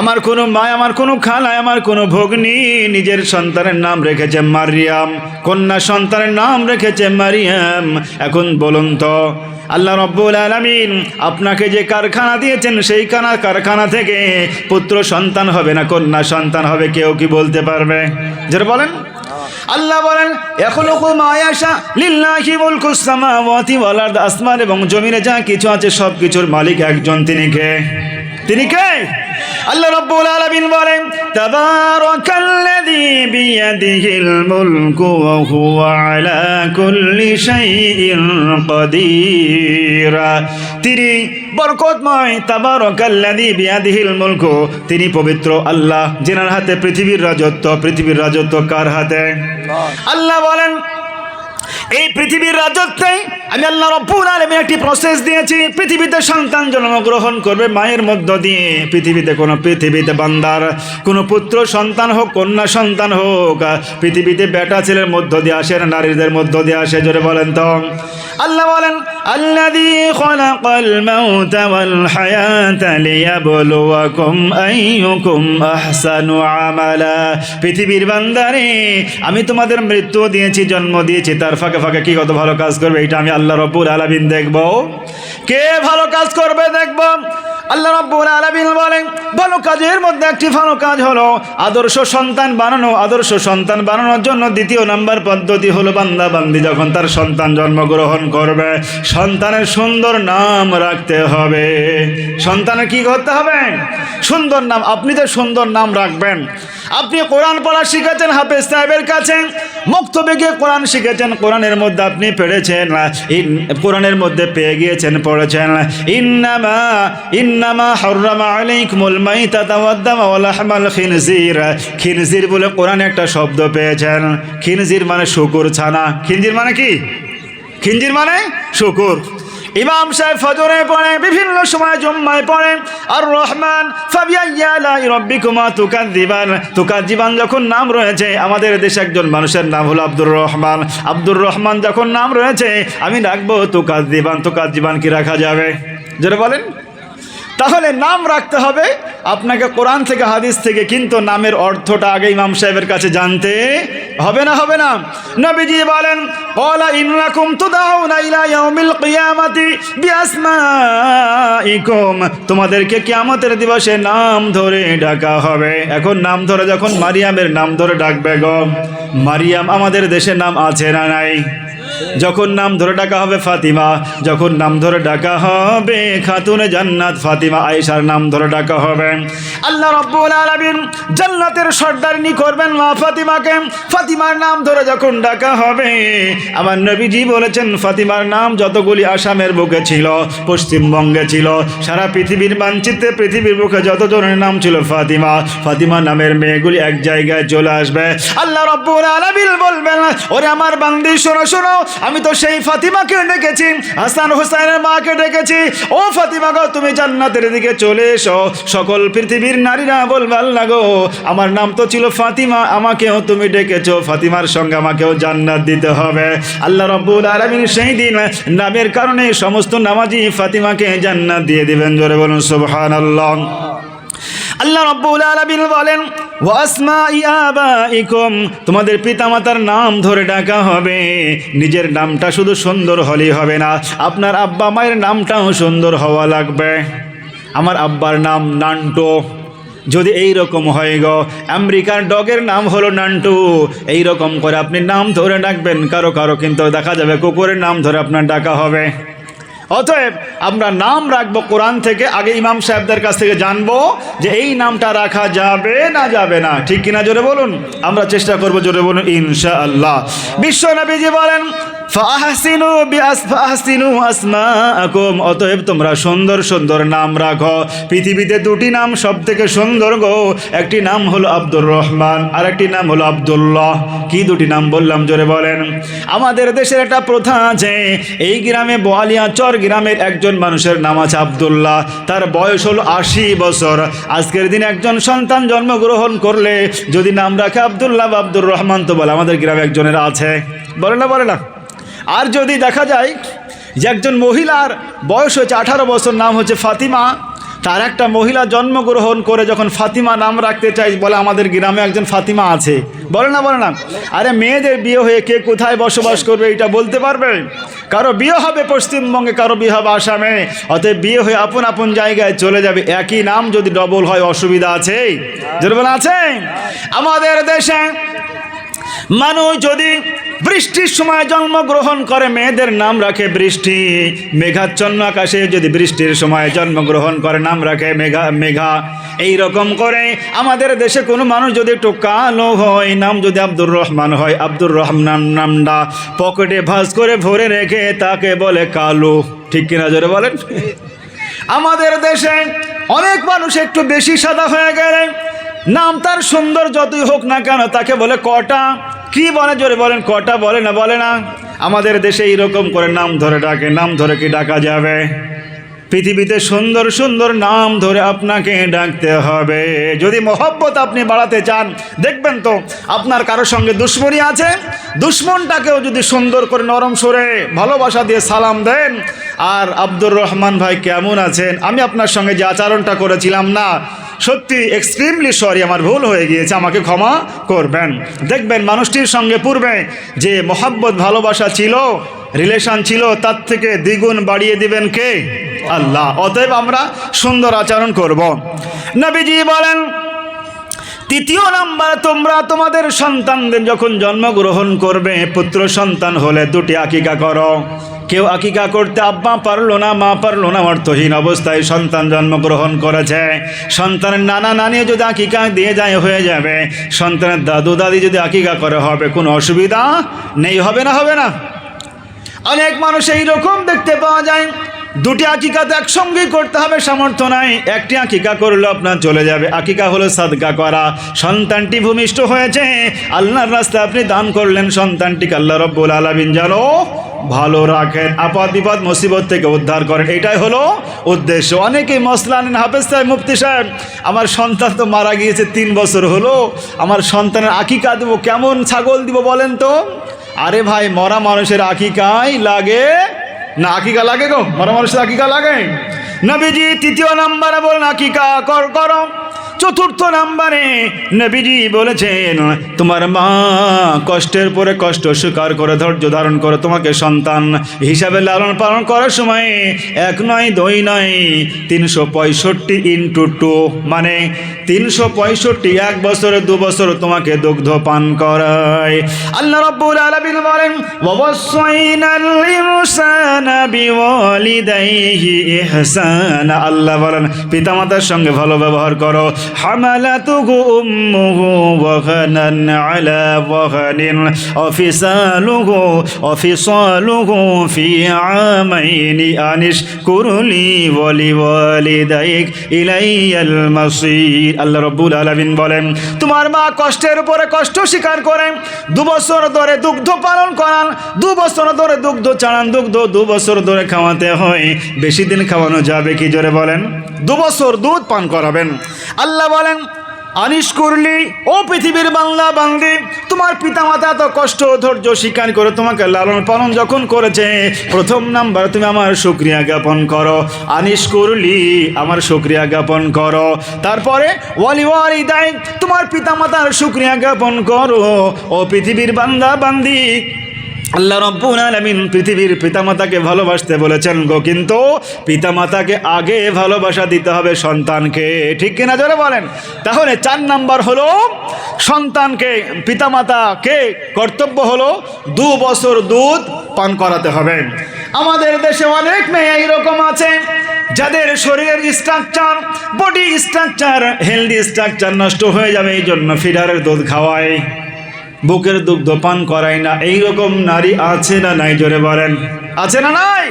আমার কোনো মা, আমার কোনো খালা, আমার কোনো ভগ্নী নিজের সন্তানের নাম রেখেছে মারিয়াম, কন্যা সন্তানের নাম রেখেছে মারিয়াম। এখন বলুন তো, আল্লাহ রাব্বুল আলামিন আপনাকে যে কারখানা দিয়েছেন, সেই কারখানা থেকে পুত্র সন্তান হবে না কন্যা সন্তান হবে, কেউ কি বলতে পারবে? যারা বলেন, আল্লাহ বলেন, ইয়াখলুকু মা ইয়াশা লিল্লাহি মুলকুস সামাওয়াতি ওয়াল আরদ, আসমান এবং জমিনে যা কিছু আছে সব কিছুর মালিক একজন, তিনি কে? তিনি কে? আল্লাহ রাব্বুল আলামিন বলেন, তাবারাকাল্লাযী বিয়াদিহিল মুলকু ওয়া হুয়া আলা কুল্লি শাইইন কাদির। তিনি বরকতময়, তাবারাকাল্লাযী বিয়াদিহিল মুলকু, তিনি পবিত্র আল্লাহ, যিনার হাতে পৃথিবীর রাজত্ব। পৃথিবীর রাজত্ব কার হাতে? আল্লাহ বলেন, এই পৃথিবীর রাজত্বে আমি আল্লাহ রাব্বুল আলামিন একটি প্রসেস দিয়েছি। পৃথিবীতে সন্তান জন্মগ্রহণ করবে মায়ের মধ্য দিয়ে। পৃথিবীতে বান্দার কোনো পুত্র সন্তান হোক, কন্যা সন্তান হোক, পৃথিবীতে বেটা ছেলের মধ্য দিয়ে আসে না নারীদের মধ্য দিয়ে আসে? জোরে বলেন তো। আল্লাহ বলেন, আল্লাযী খালাকাল মাউতা ওয়াল হায়াতা লিয়াবলুয়াকুম আইয়ুকুম আহসানু আমালা। পৃথিবীর বান্দারে, আমি তোমাদের মৃত্যু দিয়েছি, জন্ম দিয়েছি, তার ফাঁকে ফাঁকে কি কত ভালো কাজ করবে এটা আমি আল্লাহ রাব্বুল আলামিন দেখব। কে ভালো কাজ করবে দেখব। আল্লাহ রাব্বুল আলামিন বলেন, ভালো কাজের মধ্যে একটি ভালো কাজ হলো আদর্শ সন্তান বানানো। আদর্শ সন্তান বানানোর জন্য দ্বিতীয় নাম্বার পদ্ধতি হলো, বান্দা বান্দি যখন তার সন্তান জন্মগ্রহণ করবে, সন্তানের সুন্দর নাম রাখতে হবে। সন্তানের কি করতে হবে? সুন্দর নাম। আপনি যে সুন্দর নাম রাখবেন, আপনি কোরআন পড়া শিখেছেন হাফেজ সাহেবের কাছে, মক্তবে গিয়ে কোরআন শিখেছেন, কোরআনের মধ্যে আপনি পেরেছেন, কোরআনের মধ্যে পেয়ে গিয়েছেন, পড়েছেন ইন্নামা হাররামা আলাইকুমুল মাইতাতা ওয়াদ-দামা ওয়া লাহমাল খিনজির। খিনজির বলে কোরআনে একটা শব্দ পেয়েছেন। খিনজির মানে শুকুর ছানা। খিনজির মানে কি? খিনজির মানে শুকুর। ইমাম সাহেব ফজরে পড়ে, বিভিন্ন সময় জুম্মায় পড়ে আর রহমান ফাবিআইয়ি আলাই রাব্বিকুমা তুকাযযিবান। তুকাযযিবান যখন নাম রয়েছে, আমাদের দেশে একজন মানুষের নাম হলো আব্দুর রহমান। আব্দুর রহমান যখন নাম রয়েছে, আমি রাখবো তুকাযযিবান। তুকাযযিবান কি রাখা যাবে? যেটা বলেন। তাহলে নাম রাখতে হবে আপনাকে কোরআন থেকে, হাদিস থেকে, কিন্তু নামের অর্থটা আগে ইমাম সাহেবের কাছে জানতে হবে না? হবে না? নবীজি বলেন ক্বালা ইন্নাকুম তুদাউনা ইলা ইয়াউমিল কিয়ামাতি বিআসমাইকুম। তোমাদেরকে কিয়ামতের দিবসে নাম ধরে ডাকা হবে। এখন নাম ধরে যখন মারিয়ামের নাম ধরে ডাকবে গো, মারিয়াম আমাদের দেশে নাম আছে না নাই? যখন নাম ধরে ডাকা হবে ফাতিমা, যখন নাম ধরে ডাকা হবে খাতুনে জান্নাত ফাতিমা আয়েশার নাম ধরে ডাকা হবে। আল্লাহ রাব্বুল আলামিন জান্নাতের সর্দারিনী করবেন মা ফাতিমাকে। ফাতিমার নাম ধরে যখন ডাকা হবে, আমার নবীজি বলেছেন ফাতিমার নাম যতগুলি আসামের বুকে ছিল, পশ্চিমবঙ্গে ছিল, সারা পৃথিবীর মানচিত্রে পৃথিবীর বুকে যতজনের নাম ছিল ফাতিমা, ফাতিমা নামের মেয়েগুলি এক জায়গায় চলে আসবে। আল্লাহ রাব্বুল আলামিন বলবেন ওরে আমার বান্দি শোনো শোনো, আমি তো সেই ফাতিমাকে ডেকেছি, হাসান হুসাইনের মাকে ডেকেছি। ও ফাতিমা গো, তুমি জান্নাতের দিকে চলে এসো। সকল পৃথিবীর নারীরা বলবে আল্লাহ গো, আমার নাম তো ছিল ফাতিমা, আমাকেও তুমি ডেকেছো, ফাতিমার সঙ্গে আমাকেও জান্নাত দিতে হবে। আল্লাহ রাব্বুল আলামিন সেই দিন নামের কারণে সমস্ত নামাজি ফাতিমাকে জান্নাত দিয়ে দিবেন। জোরে বলুন সুবহানাল্লাহ। আল্লাহ রাব্বুল আলামিন বলেন ওয়াসমাই আবাইকুম, তোমাদের পিতামাতার নাম ধরে ডাকা হবে। নিজের নামটা শুধু সুন্দর হলেই হবে না, আপনার আব্বা মায়ের নামটাও সুন্দর হওয়া লাগবে। আমার আব্বার নাম নান্টু, যদি এই রকম হয় গো, আমেরিকার ডগের নাম হলো নান্টু, এই রকম করে আপনি নাম ধরে ডাকবেন। কারো কারো কিন্তু দেখা যাবে কুকুরের নাম ধরে আপনার ডাকা হবে। অতএব আমরা নাম রাখবো কোরআন থেকে, আগে ইমাম সাহেবদের কাছ থেকে জানবো যে এই নামটা রাখা যাবে না যাবে না, ঠিক কিনা? জোরে বলুন। আমরা চেষ্টা করবো, জোরে বলুন ইনশাআল্লাহ। বিশ্ব নবীজি বলেন ফাহসিনু আসমাআকুম, অতএব তোমরা সুন্দর সুন্দর নাম রাখো। পৃথিবীতে দুটি নাম সব থেকে সুন্দর গো, একটি নাম হলো আব্দুর রহমান আর একটি নাম হলো আব্দুল্লাহ। কি দুটি নাম বললাম? জোরে বলেন। আমাদের দেশের একটা প্রথা আছে, এই গ্রামে বোয়ালিয়াচর গ্রামের একজন মানুষের নাম আছে আব্দুল্লাহ, তার বয়স হলো 80 বছর। আজকের দিনে একজন সন্তান জন্মগ্রহণ করলে যদি নাম রাখে আব্দুল্লাহ বা আব্দুর রহমান, তো বলে আমাদের গ্রামে একজনের আছে, বলে না? বলে না? আর যদি দেখা যায় যে একজন মহিলার বয়স হচ্ছে 18 বছর, নাম হচ্ছে ফাতিমা, তার একটা মহিলা জন্মগ্রহণ করে যখন ফাতিমা নাম রাখতে চাই, বলে আমাদের গ্রামে একজন ফাতিমা আছে, বলে না? বলে না? আরে মেয়েদের বিয়ে হয়ে কে কোথায় বসবাস করবে এটা বলতে পারবে? কারো বিয়ে হবে পশ্চিমবঙ্গে, কারো বিয়ে হবে আসামে, অতএব বিয়ে হয়ে আপন আপন জায়গায় চলে যাবে। একই নাম যদি ডবল হয় অসুবিধা আছে? যেরকম আছে আমাদের দেশে মানুষ যদি বৃষ্টির সময় জন্মগ্রহণ করে, মেয়েদের নাম রাখে বৃষ্টি। মেঘাচ্ছন্ন আকাশে যদি বৃষ্টির সময় জন্মগ্রহণ করে, নাম রাখে মেঘা। এই রকম করে আমাদের দেশে কোনো মানুষ যদি একটু কালো হয়, নাম যদি আব্দুর রহমান হয়, আব্দুর রহমান নামটা পকেটে ভাঁজ করে ভরে রেখে তাকে বলে কালো, ঠিক কিনা? জোরে বলেন। আমাদের দেশে অনেক মানুষ একটু বেশি সাদা হয়ে গেলে নাম তার সুন্দর যতই হোক না কেন তাকে বলে কটা। কি বলে? জোরে বলেন। কটা বলে না? বলে না? আমাদের দেশে এইরকম করে নাম ধরে ডাকে। নাম ধরে কি ডাকা যাবে? পৃথিবীতে সুন্দর সুন্দর নাম ধরে আপনাকে ডাকতে হবে। যদি মহব্বত আপনি বাড়াতে চান, দেখবেন তো আপনার কারোর সঙ্গে দুশ্মনী আছে, দুশ্মনটাকেও যদি সুন্দর করে নরম সুরে ভালোবাসা দিয়ে সালাম দেন, আর আব্দুর রহমান ভাই কেমন আছেন, আমি আপনার সঙ্গে যে আচরণটা করেছিলাম না, সত্যি এক্সট্রিমলি সরি, আমার ভুল হয়ে গিয়েছে, আমাকে ক্ষমা করবেন। দেখবেন মানুষটির সঙ্গে পূর্বে যে মহব্বত ভালোবাসা ছিল, রিলেশন ছিল, তার থেকে দ্বিগুণ বাড়িয়ে দিবেন কে? আল্লাহ। অতএব আমরা সুন্দর আচরণ করব। নবীজি বলেন তৃতীয় নাম্বার, তোমরা তোমাদের সন্তানদের যখন জন্মগ্রহণ করবে, পুত্র সন্তান হলে দুটি আকিকা করো। কেউ আকিকা করতে আব্বা পারলো না, মা পারলো না, অর্থহীন অবস্থায় সন্তান জন্মগ্রহণ করেছে। সন্তানের নানা নানিও যদি আকিকা দিয়ে যায় হয়ে যাবে, সন্তানের দাদু দাদি যদি আকিকা করে হবে, কোনো অসুবিধা নেই। হবে না? হবে না? অনেক মানুষ এইরকম দেখতে পাওয়া যায়, দুটি আকিকা তো একসঙ্গেই করতে হবে, সামর্থ্য নাই, একটি আকিকা করলে আপনার চলে যাবে। আকিকা হলো সাদকা করা। সন্তানটি ভূমিষ্ঠ হয়েছে, আল্লাহর রাস্তায় আপনি দান করলেন, সন্তানটিকে আল্লাহ রব্বুল আলামিন যেন ভালো রাখেন, আপদ বিপদ মুসিবত থেকে উদ্ধার করেন, এটাই হলো উদ্দেশ্য। অনেকেই মশলা আনেন, হাফেজ সাহেব, মুফতি সাহেব, আমার সন্তান তো মারা গিয়েছে 3 বছর হলো, আমার সন্তানের আকিকা দেবো, কেমন ছাগল দিব বলেন তো? আরে ভাই, মরা মানুষের আকিকাই লাগে না? আকিকা লাগে গো? মরা মানুষের আকিকা লাগে? নবীজি 3 নম্বরে বলেন আকিকা করো। 4 নম্বরে নবীজি বলেছেন তোমার মা কষ্টের পরে কষ্ট স্বীকার করে ধৈর্য ধারণ করে তোমাকে সন্তান হিসাবে লালন পালন করার সময় 1 নয় 2 নয় 365 × 2, মানে 365, 1 বছরে 2 বছর তোমাকে দুগ্ধ পান করায়। আল্লাহ রাব্বুল আলামিন বলেন ওয়াসাইনাল ইনসানা বিওয়ালিদাইহি ইহসানা। আল্লাহ বলেন পিতামাতার সঙ্গে ভালো ব্যবহার করো। হামালাতুহু উম্মুহু ওয়াহানান আলা ওয়াহানিন ওয়াফিসালুহু ফি আমাইনি আনিশকুরলি ওয়ালিওয়ালিদাইক ইলাইয়াল মাসির। আল্লাহ রাব্বুল আলামিন বলেন তোমার মা কষ্টের উপরে কষ্ট স্বীকার করেন, 2 বছর ধরে দুগ্ধ পালন করান, 2 বছর ধরে দুগ্ধ চালান, দুগ্ধ 2 বছর ধরে খাওয়াতে হয়। বেশি দিন খাওয়ানো যাবে কি? জোরে বলেন। 2 বছর দুধ পান করাবেন। আল্লাহ বলেন আনিশ করলি, ও পৃথিবীর বাংলা বান্দি, তোমার পিতামাতা তো কষ্ট ধৈর্য স্বীকার করে তোমাকে লালন পালন যখন করেছে, 1 নাম্বার তুমি আমার শুকরিয়া জ্ঞাপন করো। আনিশ করলি, আমার শুকরিয়া জ্ঞাপন করো। তারপরে ওয়ালিদাইক, তোমার পিতামাতার শুকরিয়া জ্ঞাপন করো। ও পৃথিবীর বান্দা বান্দি, আল্লাহ রাব্বুল আলামিন পৃথিবীর পিতামাতাকে ভালোবাসতে বলেছেন গো, কিন্তু পিতামাতাকে আগে ভালোবাসা দিতে হবে সন্তানকে, ঠিক কিনা জোরে বলেন। তাহলে 4 নাম্বার হলো সন্তানকে, পিতামাতাকে কর্তব্য হলো 2 বছর দুধ পান করাতে হবে। আমাদের দেশে অনেক মেয়ে এইরকম আছে যাদের শরীরের structure, body structure, healthy structure নষ্ট হয়ে যাবে, এই জন্য ফিডারের দুধ খাওয়ায়, বুকের দুগ্ধ পান করায় না। এইরকম নারী আছে না নাই? জোরে বলেন, আছে না নাই?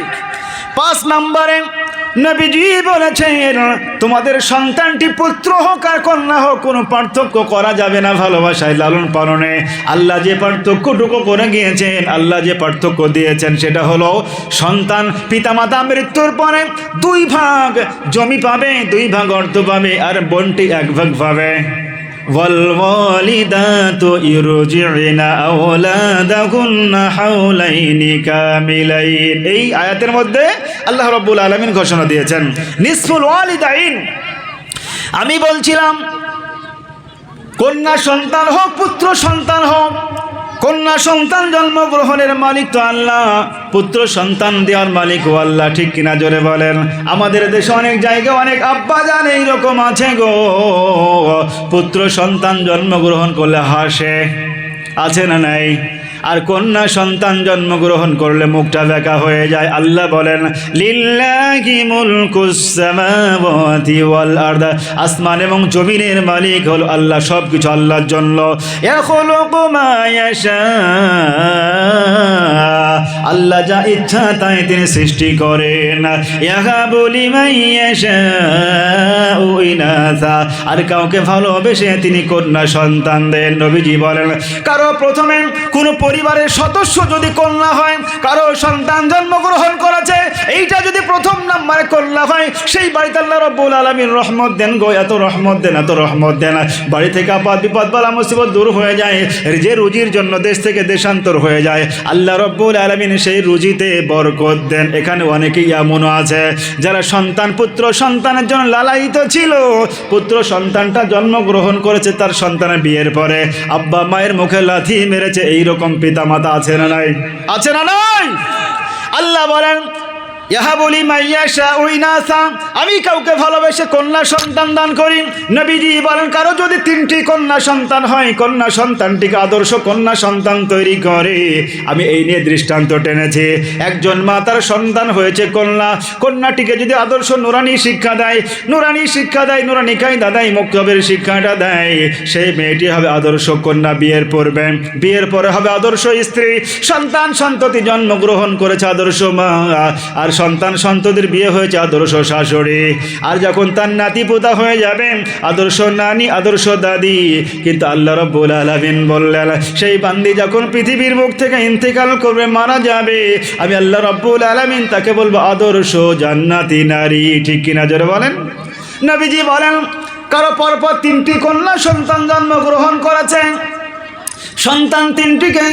5 নম্বরে নবীজি বলেছেন তোমাদের সন্তানটি পুত্র হোক আর কন্যা হোক, কোনো পার্থক্য করা যাবে না ভালোবাসায়, লালন পালনে। আল্লাহ যে পার্থক্যটুকু করে গিয়েছেন, আল্লাহ যে পার্থক্য দিয়েছেন সেটা হলো সন্তান পিতামাতা মৃত্যুর পরে 2 ভাগ জমি পাবে, 2 ভাগ অর্থ পাবে, আর বোনটি 1 ভাগ পাবে। ওয়ালওয়ালিদাতু ইরজি'না আওলাদাহুন্না হাওলাইনি কামিলাইন। এই আয়াতের মধ্যে আল্লাহ রাব্বুল আলামিন ঘোষণা দিয়েছেন নিসফুল ওয়ালিদাইন। আমি বলছিলাম কন্যা সন্তান হোক পুত্র সন্তান হোক, কন্যা সন্তান জন্মগ্রহণের মালিক তো আল্লাহ, পুত্র সন্তান দেওয়ার মালিক ও আল্লাহ, ঠিক কিনা জোরে বলেন। আমাদের দেশে অনেক জায়গায় অনেক আব্বা জান এইরকম আছে গো, পুত্র সন্তান জন্মগ্রহণ করলে হাসে, আছে না নাই? আর কন্যা সন্তান জন্মগ্রহণ করলে মুখটা বেঁকা হয়ে যায়। আল্লাহ বলেন লিল্লাহি মুলকুস সামাওয়াতি ওয়াল আরদ, আসমান এবং জমিনের মালিক হলো আল্লাহ, সব কিছু আল্লাহর জন্য। ইয়াখলুকু মা ইয়াশা, আল্লাহ যা ইচ্ছা তাই তিনি সৃষ্টি করেন। ইয়াহাবু লিমান ইয়াশাউ ইনাসা, আর কাউকে ভালোবেসে তিনি কন্যা সন্তান দেন। নবীজি বলেন কারো প্রথমে কোনো পরিবারের সদস্য যদি কন্যা হয়, কারো সন্তান জন্মগ্রহণ করেছে, এইটা যদি 1 নম্বরে কন্যা হয়, সেই বাড়িতে আল্লাহ রাব্বুল আলামিন রহমত দেন গো, এত রহমত দেন, এত রহমত দেন, বাড়ি থেকে আপদ বিপদ বালা মুসিবত দূর হয়ে যায়, যে রুজির জন্য দেশ থেকে দেশান্তর হয়ে যায়, আল্লাহ রাব্বুল আলামিন সেই রুজিতে বরকত দেন। এখানে অনেকেই এমনও আছে যারা সন্তান পুত্র সন্তানের জন্য লালায়িত ছিল, পুত্র সন্তানটা জন্মগ্রহণ করেছে, তার সন্তানের বিয়ের পরে আব্বা মায়ের মুখে লাথি মেরেছে। এইরকম পিতা মাতা আছে না নাই? আছে না নাই? আল্লাহ বলেন ইয়াহাবু লিমান ইয়াশাউ ইনাসা, আমি কাউকে ভালোবেসে কন্যা সন্তান দান করি। নবীজি বলেন কারো যদি 3টি কন্যা সন্তান হয়, কন্যা সন্তানটিকে আদর্শ কন্যা সন্তান তৈরি করে। আমি এই নিয়ে দৃষ্টান্ত টেনেছি। একজন মা তার সন্তান হয়েছে কন্যা, কন্যাটিকে যদি আদর্শ নুরানি শিক্ষা দেয়, নুরানি শিক্ষা দেয়, নুরানি কায়দা দেয়, মুক্তবের শিক্ষাটা দেয়, সেই মেয়েটি হবে আদর্শ কন্যা। বিয়ের পূর্বে, বিয়ের পরে হবে আদর্শ স্ত্রী। সন্তান সন্ততি জন্মগ্রহণ করেছে আদর্শ মা, আর সন্তান সন্ততির বিয়ে হয়েছে আদর্শ শাশুড়ি। আর যখন তার নাতি পোতা হয়ে যাবে আদর্শ নানি, আদর্শ দাদি। কিন্তু আল্লাহ রাব্বুল আলামিন বললেন সেই বান্দি যখন পৃথিবীর মুখ থেকে ইন্তেকাল করবে, মারা যাবে, আমি আল্লাহ রাব্বুল আলামিন তাকে বলবো আদর্শ জান্নাতি নারী। ঠিক কিনা জোরে বলেন। নবীজি বলেন কারো পরপর 3টি কন্যা সন্তান জন্মগ্রহণ করেছে, সন্তান 3টিকে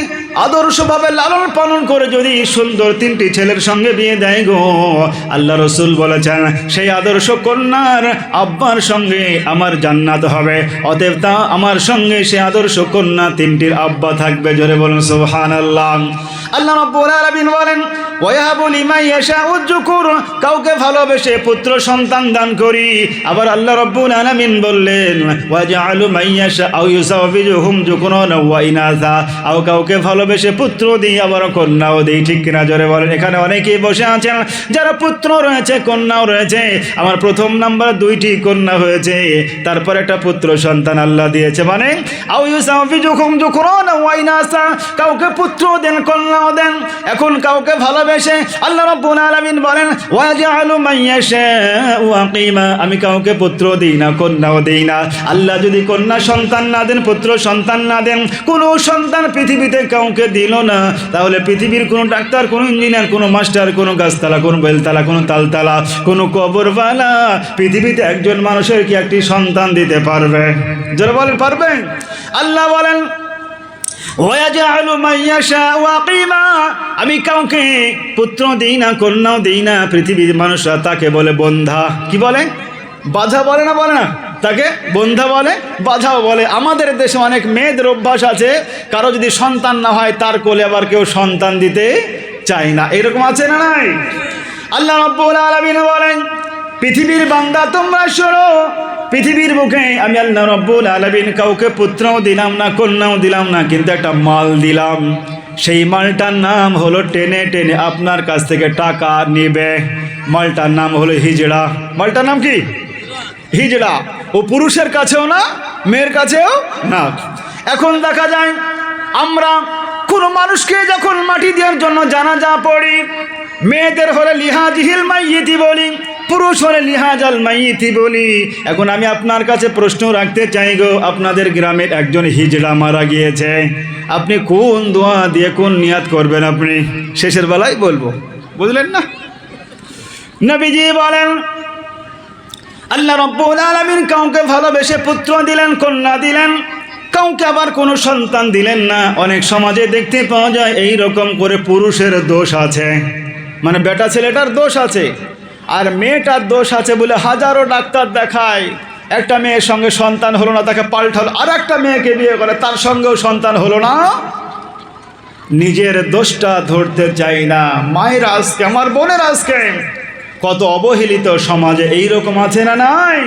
আদর্শভাবে লালন পালন করে যদি সুন্দর 3টি ছেলের সঙ্গে বিয়ে দেয় গো, আল্লাহ রসুল বলেছেন সেই আদর্শ কন্যার আব্বার সঙ্গে আমার জান্নাত হবে। অতএব তা আমার সঙ্গে সে আদর্শ কন্যা 3টির আব্বা থাকবে। জোরে বলুন সুবহানাল্লাহ। আল্লাহ রাব্বুল আলামিন বলেন ওয়াহাবু লিমান ইয়াশাউ যুকুর, কাউকে ভালোবেসে পুত্র সন্তান দান করি। আবার আল্লাহ রাব্বুল আলামিন বললেন ওয়াজআলু মান ইয়াশাউ ইউযাওবিজুহুম যুকুরান ওয়া ইনাসা, আও কাউকে ভালোবেসে পুত্র দিই আবার কন্যাও দিই। ঠিক কিনা জোরে বলেন। এখানে অনেকেই বসে আছেন যারা পুত্র রয়েছে কন্যাও রয়েছে। আমার প্রথম নাম্বার 2টি কন্যা হয়েছে, তারপর একটা পুত্র সন্তান আল্লাহ দিয়েছে। মানে আও ইউযাওবিজুহুম যুকুরান ওয়া ইনাসা, কাউকে পুত্র দেন কন্যাও দেন। এখন কাউকে ভালোবেসে আল্লাহ রাব্বুল আলামিন বলেন ওয়াজআলু মান ইয়াশাউ আকিমা, আমি কাউকে পুত্র দিই না কন্যাও দিই না। আল্লাহ যদি কন্যা সন্তান না দেন, পুত্র সন্তান না দেন, কোনো সন্তান পৃথিবীতে কাউকে দিল না, তাহলে পৃথিবীর কোনো ডাক্তার, কোনো ইঞ্জিনিয়ার, কোনো মাস্টার, কোনো গাছতলা, কোনো বেলতলা, কোনো তালতলা, কোনো কবরওয়ালা পৃথিবীতে একজন মানুষের কি একটি সন্তান দিতে পারবে? যারা বলেন পারবে? আল্লাহ বলেন ওয়াজআলু মান ইয়াশাউ আকিমা, আমি কাউকে পুত্র দিই না কন্যাও দিই না। পৃথিবীর মানুষরা তাকে বলে বন্ধা। কি বলে? বাধা বলে না, বলে না, তাকে বন্ধা বলে, বাধাও বলে। আমাদের দেশে অনেক মেয়েদের অভ্যাস আছে, কারো যদি সন্তান না হয় তার কোলে আবার কেউ সন্তান দিতে চায় না। এরকম আছে না নাই? আল্লাহ রাব্বুল আলামিন বলেন পৃথিবীর বান্দা তোমরা শোনো, পৃথিবীর বুকে আমি আল্লাহ রাব্বুল আলামিন কাউকে পুত্রও দিলাম না কন্যাও দিলাম না, কিন্তু একটা মাল দিলাম। সেই মালটার নাম হলো টেনে টেনে আপনার কাছ থেকে টাকা নেবে। মালটার নাম হলো হিজড়া। মালটার নাম কি? হিজড়া। ও পুরুষের কাছেও না, মেয়ের কাছেও না। এখন দেখা যায় আমরা কোনো মানুষকে যখন মাটি দেওয়ার জন্য জানাজা পড়ি, মেয়েদের হলে লিহাজিহিল মাইয়িতি বলি, পুরুষ হলে লিহাজাল মাইয়িতি বলি। এখন আমি আপনার কাছে প্রশ্ন রাখতে চাই গো, আপনাদের গ্রামের একজন হিজড়া মারা গিয়েছে, আপনি কোন দোয়া দিয়ে কোন নিয়াত করবেন? আপনি শেষের বেলায় বলবো, বুঝলেন না? নবীজি বলেন আল্লাহ রাব্বুল আলামিন কাউকে ভালোবেসে পুত্র দিলেন, কন্যা দিলেন, কাউকে আবার কোনো সন্তান দিলেন না। অনেক সমাজে দেখতে পাওয়া যায় এই রকম করে পুরুষের দোষ আছে, মানে বেটা ছেলেটার দোষ আছে, আর মেয়েটার দোষ আছে বলে হাজারো ডাক্তার দেখায়। একটা মেয়ের সঙ্গে সন্তান হলো না, তাকে পাল্টালো আর একটা মেয়েকে বিয়ে করে, তার সঙ্গেও সন্তান হলো না। নিজের দোষটা ধরতে চাই না। মায়ের আজকে, আমার বোনের আজকে কত অবহেলিত সমাজে এইরকম আছে না নাই?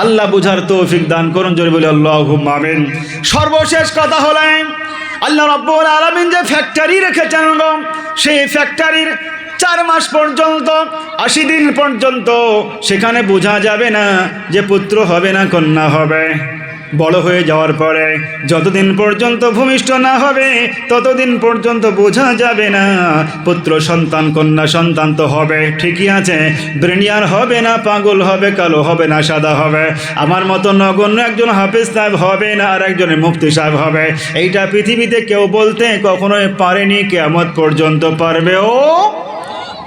আল্লাহ বুঝার তৌফিক দান করুন, জোরে বলি আল্লাহুম্মা আমিন। সর্বশেষ কথা হলো আল্লাহ রাব্বুল আলামিন যে ফ্যাক্টরি রেখেছেন, সেই ফ্যাক্টরির 4 মাস পর্যন্ত 80 দিন পর্যন্ত সেখানে বোঝা যাবে না যে পুত্র হবে না কন্যা হবে। বড় হয়ে যাওয়ার পরে যতদিন পর্যন্ত ভূমিষ্ঠ না হবে ততদিন পর্যন্ত বোঝা যাবে না পুত্র সন্তান কন্যা সন্তান তো হবে, ঠিকই আছে, ব্রেনিয়ার হবে না, পাগল হবে, কালো হবে না, সাদা হবে। আমার মতো নগণ্য একজন হাফেজ সাহেব হবে না, আর একজনের মুফতি সাহেব হবে। এইটা পৃথিবীতে কেউ বলতে কখনোই পারেনি, কিয়ামত পর্যন্ত পারবেও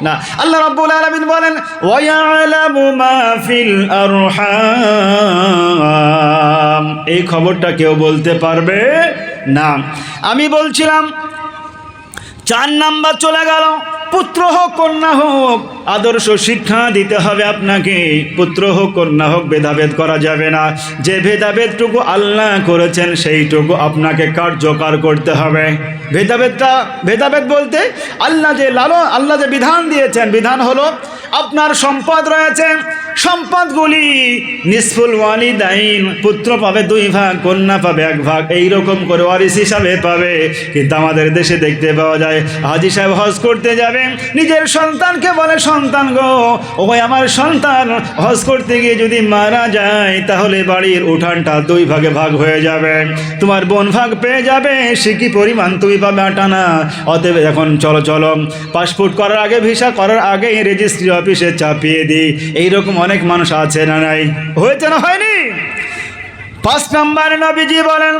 না। আল্লাহ রাব্বুল আলামিন বলেন ওয়ায়ালামু মা ফিল আরহাম, এই খবরটা কেউ বলতে পারবে না। আমি বলছিলাম 4 নাম্বার চলে গেল, পুত্র হোক কন্যা হোক আদর্শ শিক্ষা দিতে হবে আপনাকে। পুত্র হোক কন্যা হোক ভেদাভেদ করা যাবে না। যে ভেদাভেদটুকু আল্লাহ করেছেন সেইটুকু আপনাকে কার্যকর করতে হবে। ভেদাভেদ বলতে আল্লাহ যে বিধান দিয়েছেন, বিধান হলো আপনার সম্পদ রয়েছে, সম্পদগুলি নিসফুল ওয়ালিদাইন, পুত্র পাবে 2 ভাগ, কন্যা পাবে 1 ভাগ, এইরকম করে ওয়ারিস হিসাবে পাবে। কিন্তু আমাদের দেশে দেখতে পাওয়া যায় হাজি সাহেব হজ করতে যাবে, নিজের সন্তানকে বলে, সন্তান গো, ওই আমার সন্তান হজ করতে গিয়ে যদি মারা যায় তাহলে বাড়ির উঠানটা 2 ভাগে ভাগ হয়ে যাবে, তোমার বোন ভাগ পেয়ে যাবে, সে কি পরিমাণ তুমি পাবে 8 আনা। অতএব এখন চলো পাসপোর্ট করার আগে, ভিসা করার আগে রেজিস্ট্রি অফিসে চাপিয়ে দিই। এইরকম অনেক মানুষ আছে না নাই? হয়েছে না হয়নি? 5 নম্বরে নবীজি বলেন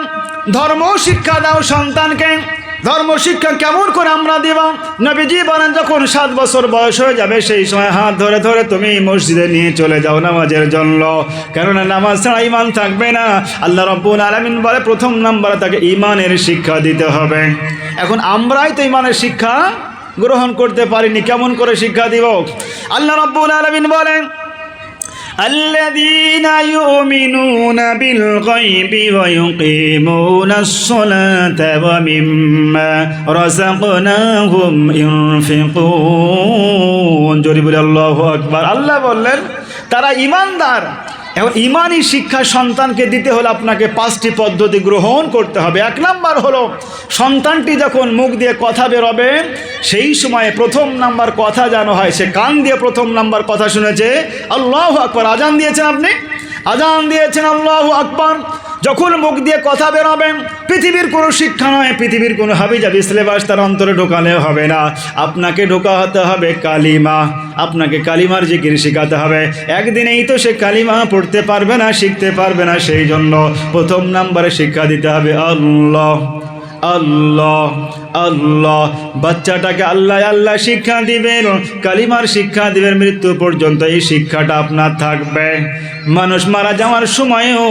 ধর্ম শিক্ষা দাও সন্তানকে। ধর্ম শিক্ষা কেমন করে আমরা দিব? নবীজি বলেন যখন 7 বছর বয়স হয়ে যাবে সেই সময় হাত ধরে ধরে তুমি মসজিদে নিয়ে চলে যাও নামাজের জন্য, কেননা নামাজ ছাড়া ঈমান থাকবে না। আল্লাহ রাব্বুল আলামিন বলে প্রথম নম্বরে তাকে ঈমানের শিক্ষা দিতে হবে। এখন আমরাই তো ঈমানের শিক্ষা গ্রহণ করতে পারিনি, কেমন করে শিক্ষা দিব? আল্লাহ রাব্বুল আলামিন বলেন الذين يؤمنون بالغيب ويقيمون الصلاة ومما رزقناهم ينفقون। জোরে বলে আল্লাহু আকবার। আল্লাহ বললেন তারা ঈমানদার। এখন ঈমানি শিক্ষা সন্তানকে দিতে হলে আপনাকে 5টি পদ্ধতি গ্রহণ করতে হবে। 1 নাম্বার হলো সন্তানটি যখন মুখ দিয়ে কথা বেরোবে সেই সময়ে প্রথম নাম্বার কথা যেন হয় সে কান দিয়ে প্রথম নাম্বার কথা শুনেছে আল্লাহু আকবার। আজান দিয়েছেন আপনি, আজান দিয়েছেন আল্লাহু আকবার। যখন মুখ দিয়ে কথা বেরোবেন পৃথিবীর কোনো শিক্ষা নয়, পৃথিবীর কোনো হাবিজাবি সিলেবাস তার অন্তরে ঢোকালেও হবে না। আপনাকে ঢোকাতে হবে কালিমা, আপনাকে কালিমার জিকির শেখাতে হবে। একদিনেই তো সে কালিমা পড়তে পারবে না, শিখতে পারবে না। সেই জন্য প্রথম নাম্বারে শিক্ষা দিতে হবে আল্লাহ আল্লাহ আল্লাহ। বাচ্চাটাকে আল্লাহ আল্লাহ শিক্ষা দিবেন, কালিমার শিক্ষা দিবেন, মৃত্যু পর্যন্ত এই শিক্ষাটা আপনার থাকবে। মানুষ মারা যাওয়ার সময়ও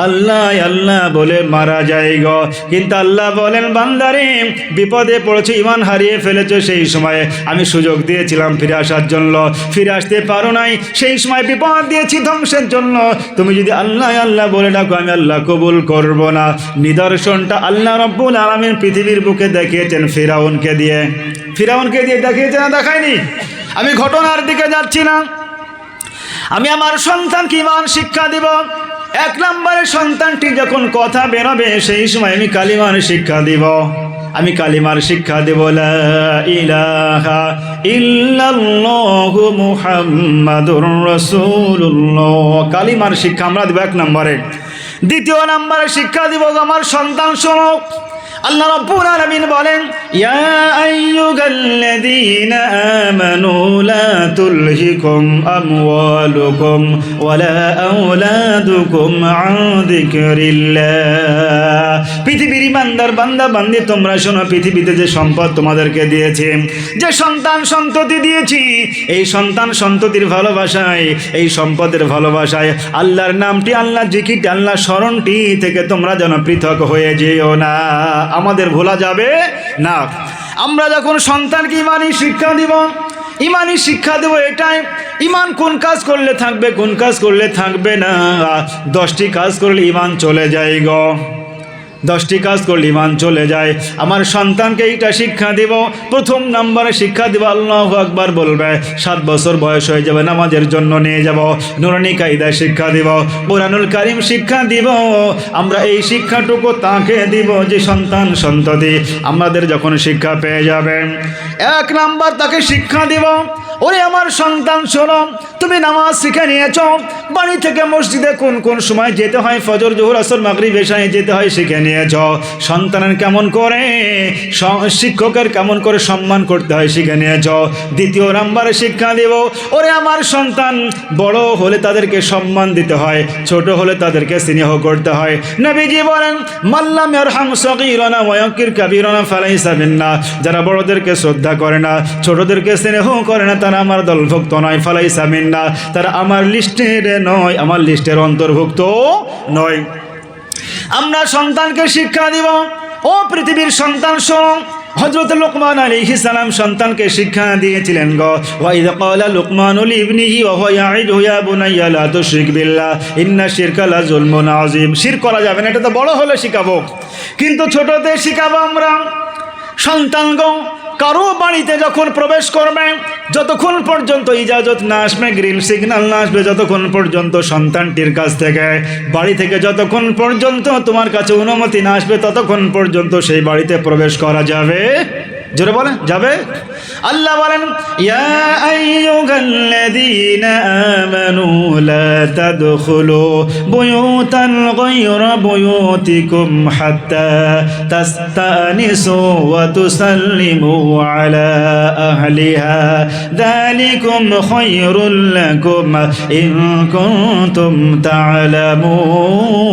আল্লাহ আল্লাহ বলে মারা যায় গো, কিন্তু আল্লাহ বলেন বান্দারে বিপদে পড়েছো, ঈমান হারিয়ে ফেলেছো, সেই সময়ে আমি সুযোগ দিয়েছিলাম ফিরে আসার জন্য, ফিরে আসতে পারো নাই, সেই সময় বিপদ দিয়েছি ধ্বংসের জন্য। তুমি যদি আল্লাহ আল্লাহ বলে ডাকো আমি আল্লাহ কবুল করব না। নিদর্শনটা আল্লাহ রাব্বুল আলামিন পৃথিবীর বুকে দেখিয়েছেন ফিরাউনকে দিয়ে দেখিয়েছেন না দেখায়নি? আমি ঘটনার দিকে যাচ্ছি না, আমি আমার সন্তানকে ঈমান শিক্ষা দিব। 1 নম্বরে সন্তানটি যখন কথা বেরোবে সেই সময় আমি কালিমার শিক্ষা দিব। আমি কালিমার শিক্ষা দেব লা ইলাহা ইল্লাল্লাহু মুহাম্মাদুর রাসূলুল্লাহ। কালিমার শিক্ষা আমরা দেব 1 নম্বরে। 2 নম্বরে শিক্ষা দিব আমার সন্তান শোনো, আল্লাহ রাব্বুল আলামিন বলেন ইয়া আইয়ুহাল্লাযীনা আমানু লা তুলহিকুম আমওয়ালুকুম ওয়ালা আওলাদুকুম আন যিকরিল্লাহ। পৃথিবীর ইমানদার বান্দা বান্দি তোমরা শোনো, পৃথিবীতে যে সম্পদ তোমাদেরকে দিয়েছি, যে সন্তান সন্ততি দিয়েছি, এই সন্তান সন্ততির ভালোবাসায়, এই সম্পদের ভালোবাসায় আল্লাহর নামটি, আল্লাহর জিকিরটি, আল্লাহর স্মরণটি থেকে তোমরা যেন পৃথক হয়ে যেও না। আমাদের ভোলা যাবে না। আমরা যখন সন্তানকে ঈমানি শিক্ষা দিব, ঈমানি শিক্ষা দেব এটাই, ঈমান কোন কাজ করলে থাকবে, কোন কাজ করলে থাকবে না। 10টি কাজ করলে ঈমান চলে যায় গো, 10টি কাজ করলে ঈমান চলে যায়। আমার সন্তানকে এইটা শিক্ষা দিব। প্রথম নম্বরে শিক্ষা দিব আল্লাহু আকবার বলবে, 7 বছর বয়স হয়ে যাবে নামাজের জন্য নিয়ে যাব, নুরানি কায়দা শিক্ষা দিব, কোরআনুল কারীম শিক্ষা দিব। আমরা এই শিক্ষাটুকু তাকে দিব যে সন্তান সন্ততি আমাদের যখন শিক্ষা পেয়ে যাবে। 1 নাম্বার তাকে শিক্ষা দিব, ওরে আমার সন্তান শোনো, তুমি নামাজ শিখে নিয়েছ, বাড়ি থেকে মসজিদে কোন কোন সময় যেতে হয়, ফজর জোহর আসর মাগরিব এশায় যেতে হয় শিখে নিয়েছ। সন্তানের কেমন করে, শিক্ষকের কেমন করে সম্মান করতে হয় শিখে নিয়েছ। 2 নম্বরে শিক্ষা দেব, ওরে আমার সন্তান বড় হলে তাদেরকে সম্মান দিতে হয়, ছোট হলে তাদেরকে স্নেহ করতে হয়। নবীজি বলেন মাল্লাম ইয়ারহাম সগীরানা ওয়া ইয়াকির কাবীরানা ফালাইসা মিন্না। যারা বড়দেরকে শ্রদ্ধা করে না, ছোটদেরকে স্নেহ করে না, তারা আমার দলভুক্ত নয়। ফালাইসা মিন্না, তারা আমার লিস্টের নয়, আমার লিস্টের অন্তর্ভুক্ত নয়। আমরা সন্তানকে শিক্ষা দিব, ও পৃথিবীর সন্তান শোনো, হযরত লোকমান আলাইহিস সালাম সন্তানকে শিক্ষা দিয়েছিলেন গো, ওয়া ইয ক্বালা লুকমানু লিবনিহি ওয়া হুয়া ইয়াইদুহু ইয়া বুনাইয়া লা তুশরিক বিল্লাহ ইন্না শিরকা লা যুলমুন আযীম। শিরক করা যাবে না, এটা তো বড় হলে শিখাবো, কিন্তু ছোটতে শিখাবো আমরা। সন্তানগণ কারো বাড়িতে যখন প্রবেশ করবে, যতক্ষণ পর্যন্ত ইজাজত না আসবে, গ্রিন সিগন্যাল না আসবে, যতক্ষণ পর্যন্ত সন্তানটির কাছ থেকে, বাড়ি থেকে যতক্ষণ পর্যন্ত তোমার কাছে অনুমতি না আসবে, ততক্ষণ পর্যন্ত সেই বাড়িতে প্রবেশ করা যাবে। জোরে বলেন, যাবে? আল্লাহ বলেন, ইয়া আইয়ুহাল্লাযীনা আমানু লা তাদখুলু বুয়ুতান গায়রা বুয়ুতিকুম হাত্তা তাস্তানিসু ওয়া তুসাল্লিমু আলা আহলিহা যালিকুম খায়রুল লাকুম ইন কুনতুম তা'লামুন।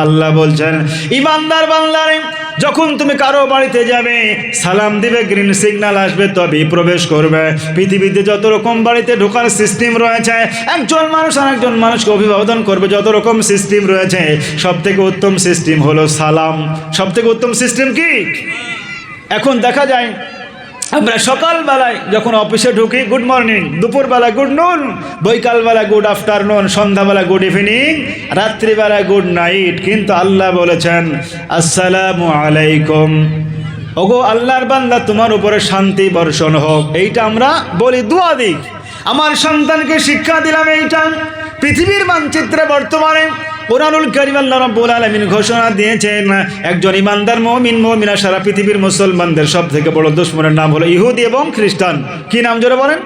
আল্লাহ বলছেন, ঈমানদার বান্দারে, যখন তুমি কারো বাড়িতে যাবে, সালাম দিবে, গ্রিন সিগন্যাল আসবে, তবেই প্রবেশ করবে। পৃথিবীতে যত রকম বাড়িতে ঢোকার সিস্টেম রয়েছে, একজন মানুষ আর একজন মানুষকে অভিবাদন করবে, যত রকম সিস্টেম রয়েছে, সব থেকে উত্তম সিস্টেম হলো সালাম। সব থেকে উত্তম সিস্টেম কি? এখন দেখা যায় আমরা সকালবেলায় যখন অফিসে ঢুকি, গুড মর্নিং, দুপুরবেলা গুড নুন, বৈকালবেলা গুড আফটারনুন, সন্ধ্যাবেলা গুড ইভিনিং, রাত্রিবেলা গুড নাইট। কিন্তু আল্লাহ বলেছেন আসসালামু আলাইকুম। ওগো আল্লাহর বান্দা, তোমার উপরে শান্তি বর্ষণ হোক, এইটা আমরা বলি, দুয়া দিই। আমার সন্তানকে শিক্ষা দিলাম এইটা। পৃথিবীর মানচিত্রে বর্তমানে কুরআনুল কারীম আল্লাহ রাব্বুল আলামিন ঘোষণা দিয়েছেন, একজন ইমানদার মুমিন মুমিনা সারা পৃথিবীর মুসলমানদের সব থেকে বড় দুশমনের নাম হলো ইহুদি এবং খ্রিস্টান। কি নাম জোরে বলেন?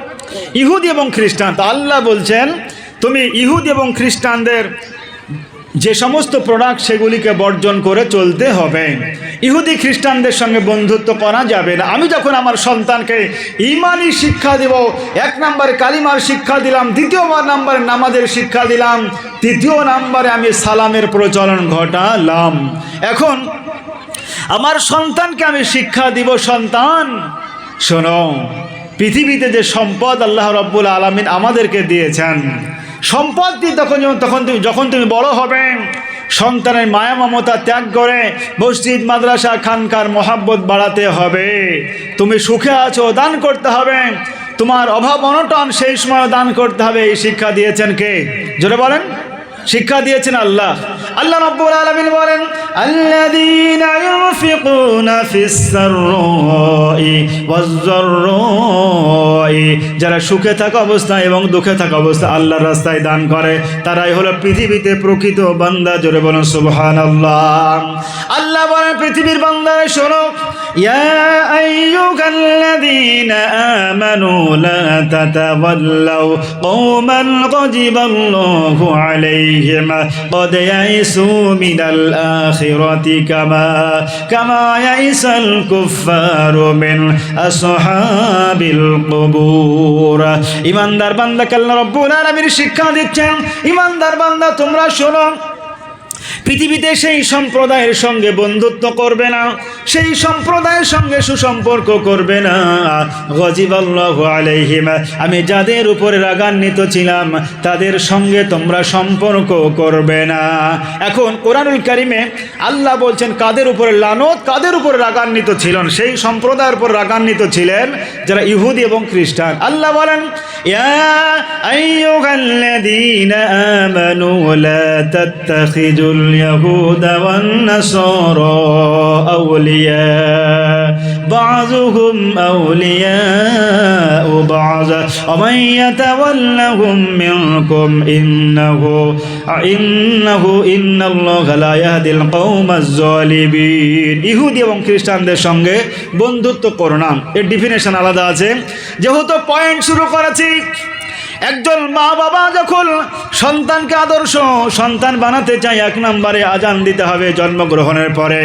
ইহুদি এবং খ্রিস্টান। তো আল্লাহ বলছেন, তুমি ইহুদি এবং খ্রিস্টানদের যে সমস্ত প্রোডাক্ট, সেগুলিকে বর্জন করে চলতে হবে। ইহুদি খ্রিস্টানদের সঙ্গে বন্ধুত্ব করা যাবে না। আমি যখন আমার সন্তানকে ঈমানি শিক্ষা দেব, 1 নম্বরে কালিমার শিক্ষা দিলাম, 2 নম্বরে নামাজের শিক্ষা দিলাম, 3 নম্বরে আমি সালামের প্রচলন ঘটালাম। এখন আমার সন্তানকে আমি শিক্ষা দিব, সন্তান শোনো, পৃথিবীতে যে সম্পদ আল্লাহ রাব্বুল আলামিন আমাদেরকে দিয়েছেন, সম্পদটি যখন তুমি বড় হবে, সন্তানের মায়া মমতা ত্যাগ করে মসজিদ মাদ্রাসা খানকার মহাব্বত বাড়াতে হবে। তুমি সুখে আছো, দান করতে হবে, তোমার অভাব অনটন সেই সময় দান করতে হবে। এই শিক্ষা দিয়েছেন কে? জোরে বলেন। শিক্ষা দিয়েছেন আল্লাহ। আল্লাহ রাব্বুল আলামিন বলেন, আল্লাযীনা ইউনফিকুনা ফিস সাররাই ওয়াজ যাররাই, যারা সুখে থাকা অবস্থায় এবং দুঃখে থাকা অবস্থায় আল্লাহর রাস্তায় দান করে, তারাই হলো পৃথিবীতে প্রকৃত বান্দা। জোরে বলেন সুবহানাল্লাহ। আল্লাহ বলেন, পৃথিবীর বান্দারা শোনো, ইয়া আইয়ুহাল্লাযীনা আমানু লা তাতাওয়াল্লাউ কওমান গাযিবাল্লাহু আলাইহিম قد يئسوا من الآخرة كما يئس الكفار من أصحاب القبور। ইমানদার বান্দাকে আল্লাহ রাব্বুল আলামিন শিক্ষা দিচ্ছেন, ইমানদার বান্দা তোমরা শোনো, পৃথিবীতে সেই সম্প্রদায়ের সঙ্গে বন্ধুত্ব করবে না, সেই সম্প্রদায়ের সঙ্গে সুসম্পর্ক করবে না। গজিবাল্লাহু আলাইহিম, আমি যাদের উপরে রাগান্বিত ছিলাম তাদের সঙ্গে তোমরা সম্পর্ক করবে না। এখন কোরআনুল কারিমে আল্লাহ বলছেন কাদের উপরে লানত, কাদের উপরে রাগান্বিত ছিলেন? সেই সম্প্রদায়ের উপর রাগান্বিত ছিলেন যারা ইহুদি এবং খ্রিস্টান। আল্লাহ বলেন, ইয়া আইয়ুহাল্লাযীনা আমানু লা তাত্তাখিযুল اليهود والنصارى أولياء بعضهم أولياء بعض ومن يتولهم منكم إن الله لا يهدي القوم الظالمين। ইহুদি এবং খ্রিস্টানদের সঙ্গে বন্ধুত্ব করো না, এর ডেফিনেশন আলাদা আছে। যেহেতু পয়েন্ট শুরু করেছি, একজন মা বাবা যখন সন্তানকে আদর্শ সন্তান বানাতে চায়, 1 নম্বরে আজান দিতে হবে, জন্মগ্রহণের পরে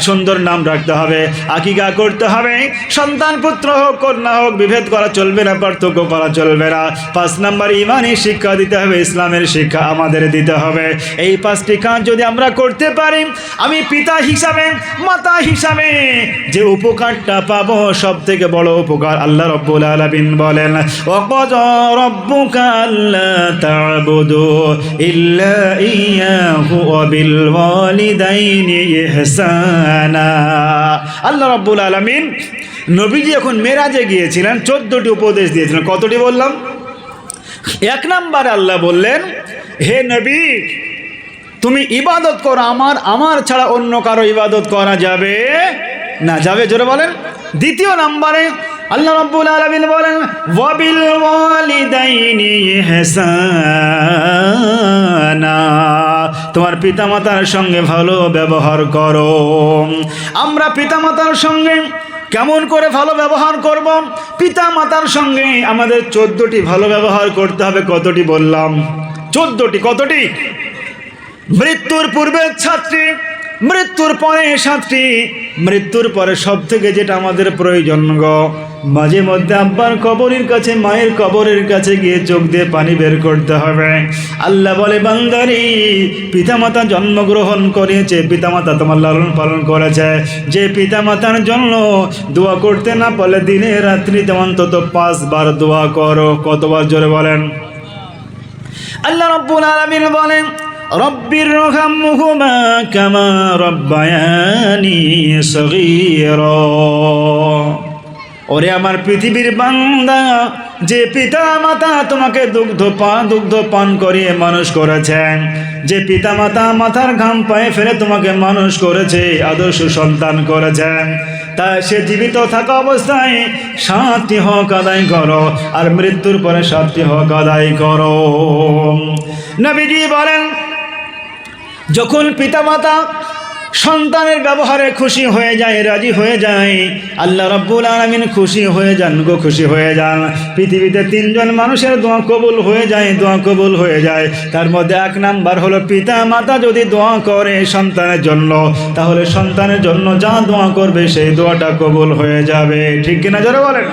সুন্দর নাম রাখতে হবে, আকিকা করতে হবে, সন্তান পুত্র হোক কন্যা হোক বিভেদ করা চলবে না, পার্থক্য করা চলবে না। 5 নম্বর ইমানি শিক্ষা দিতে হবে, ইসলামের শিক্ষা আমাদের দিতে হবে। এই 5টি কাজ যদি আমরা করতে পারি, আমি পিতা হিসাবে, মাতা হিসাবে যে উপকারটা পাবো, সব থেকে বড় উপকার আল্লাহ রাব্বুল আলামিন বলেন, ওয়াকাযা রাব্বুকা রাব্বুকা আল্লা তা'বুদু ইল্লা ইয়্যাহু ওয়া বিল ওয়ালিদাইনি ইহসানা। আল্লাহ রাব্বুল আলামিন নবীজি যখন মেরাজে গিয়েছিলেন 14টি উপদেশ দিয়েছিলেন। কতটি বললাম? 1 নম্বরে আল্লাহ বললেন, হে নবী তুমি ইবাদত করো আমার ছাড়া অন্য কারো ইবাদত করা যাবে না। যাবে? জোরে বলেন। 2 নম্বরে আল্লাহ রাব্বুল আলামিন বলেন ওয়া বিল ওয়ালিদাইনি ইহসানা, তোমার পিতামাতার সঙ্গে ভালো ব্যবহার করো। আমরা পিতামাতার সঙ্গে কেমন করে ভালো ব্যবহার করব? পিতা মাতার সঙ্গে আমাদের 14টি ভালো ব্যবহার করতে হবে। কতটি বললাম? 14টি। কতটি? মৃত্যুর পূর্বে 7টি, মৃত্যুর পরে 7টি, মৃত্যুর পরে সব থেকে যেটা আমাদের প্রয়োজন গো, মাঝে মধ্যে আব্বার কবরের কাছে মায়ের কবরের কাছে গিয়ে চোখ দিয়ে পানি বের করতে হবে। আল্লাহ বলে বান্দারি পিতামাতা জন্মগ্রহণ করেছে, পিতামাতা তোমার লালন পালন করেছে, যে পিতামাতার জন্য দোয়া করতে না পারলে দিনে রাত্রিতে অন্তত 5 বার দোয়া করো। কতবার? জোরে বলেন। আল্লাহ রাব্বুল আলামিন বলেন রব্বিরহামহুমা কামা রাব্বায়ানি সগীরা। ওরে আমার পৃথিবীর বান্দা, যে পিতা মাতা তোমাকে দুগ্ধ পান করিয়ে মানুষ করেছেন, যে পিতা মাতা মাথার ঘাম পায়ে ফেলে তোমাকে মানুষ করেছে, আদর্শ সন্তান করেছেন, তা সে জীবিত থাকা অবস্থায় 7টি হক আদায় করো, আর মৃত্যুর পরে 7টি হক আদায় করো। নবীজি বলেন যখন পিতামাতা সন্তানের ব্যবহারে খুশি হয়ে যায়, রাজি হয়ে যায়, আল্লাহ রাব্বুল আলামিন খুশি হয়ে যান গো, খুশি হয়ে যান। পৃথিবীতে 3 জন মানুষের দোয়া কবুল হয়ে যায়, দোয়া কবুল হয়ে যায়। তার মধ্যে 1 নাম্বার হলো পিতা মাতা যদি দোয়া করে সন্তানের জন্য, তাহলে সন্তানের জন্য যা দোয়া করবে সেই দোয়াটা কবুল হয়ে যাবে। ঠিক কিনা? জোরে বলেন।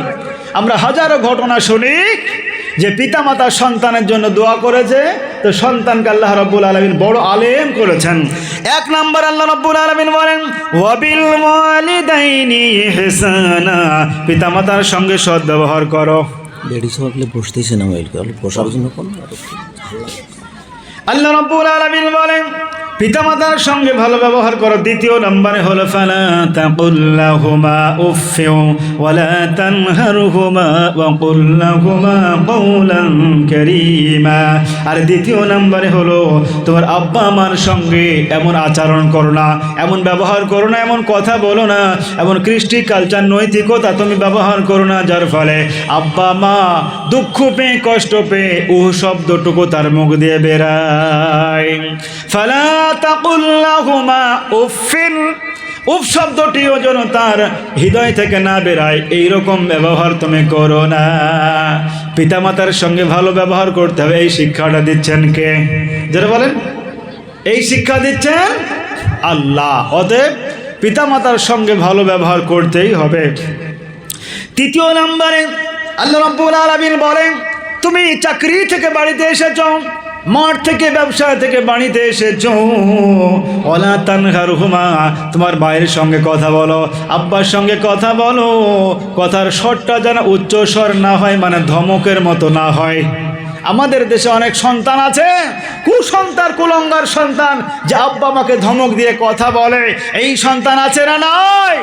আমরা হাজারো ঘটনা শুনি যে পিতামাতা সন্তানের জন্য দোয়া করেছে, তো সন্তানকে আল্লাহ রাব্বুল আলামিন বড় আলেম করেছেন। 1 নাম্বার আল্লাহ রাব্বুল আলামিন বলেন ওয়া বিল ওয়ালিদাইনি ইহসানা, পিতামাতার সঙ্গে সৎ ব্যবহার করো। বেডি সবাইকে বসতেছে না, বসার জন্য কোন আল্লাহ রাব্বুল আলামিন বলেন পিতামাতার সঙ্গে ভালো ব্যবহার করো। 2 নম্বরে হলো ফালা তাকুল লাহুমা উফফিউ ওয়ালা তানহারহুমা ওয়া কুল লাহুমা কাওলান কারীমা। আর 2 নম্বরে হলো তোমার আব্বা আমার সঙ্গে এমন আচরণ করো না, এমন ব্যবহার করো না, এমন কথা বলো না, এমন কৃষ্টি কালচার নৈতিকতা তুমি ব্যবহার করো না যার ফলে আব্বা মা দুঃখ পেয়ে কষ্ট পেয়ে শব্দটুকু তার মুখ দিয়ে বেরায়। ফালা তাকুল লাহুমা উফফিন, উফ শব্দটিও যেন তার হৃদয় থেকে না বেরায়, এইরকম ব্যবহার তুমি করো না। পিতামাতার সঙ্গে ভালো ব্যবহার করতে হবে, এই শিক্ষাটা দিচ্ছেন কে? যারা বলেন এই শিক্ষা দিচ্ছেন আল্লাহ। অতএব পিতামাতার সঙ্গে ভালো ব্যবহার করতেই হবে। 3 নম্বরে আল্লাহ রাব্বুল আলামিন বলেন তুমি চাকরি থেকে বাড়িতে এসেছো, মাঠ থেকে ব্যবসা থেকে বাড়িতে এসেছো, ওয়ালা তানহারহুমা, তোমার ভাইয়ের সঙ্গে কথা বলো, আব্বার সঙ্গে কথা বলো, কথার স্বরটা যেন উচ্চ স্বর না হয়, মানে ধমকের মতো না হয়। আমাদের দেশে অনেক সন্তান আছে, কুসন্তান কুলঙ্গার সন্তান, যে আব্বা মাকে ধমক দিয়ে কথা বলে, এই সন্তান আছে না নাই?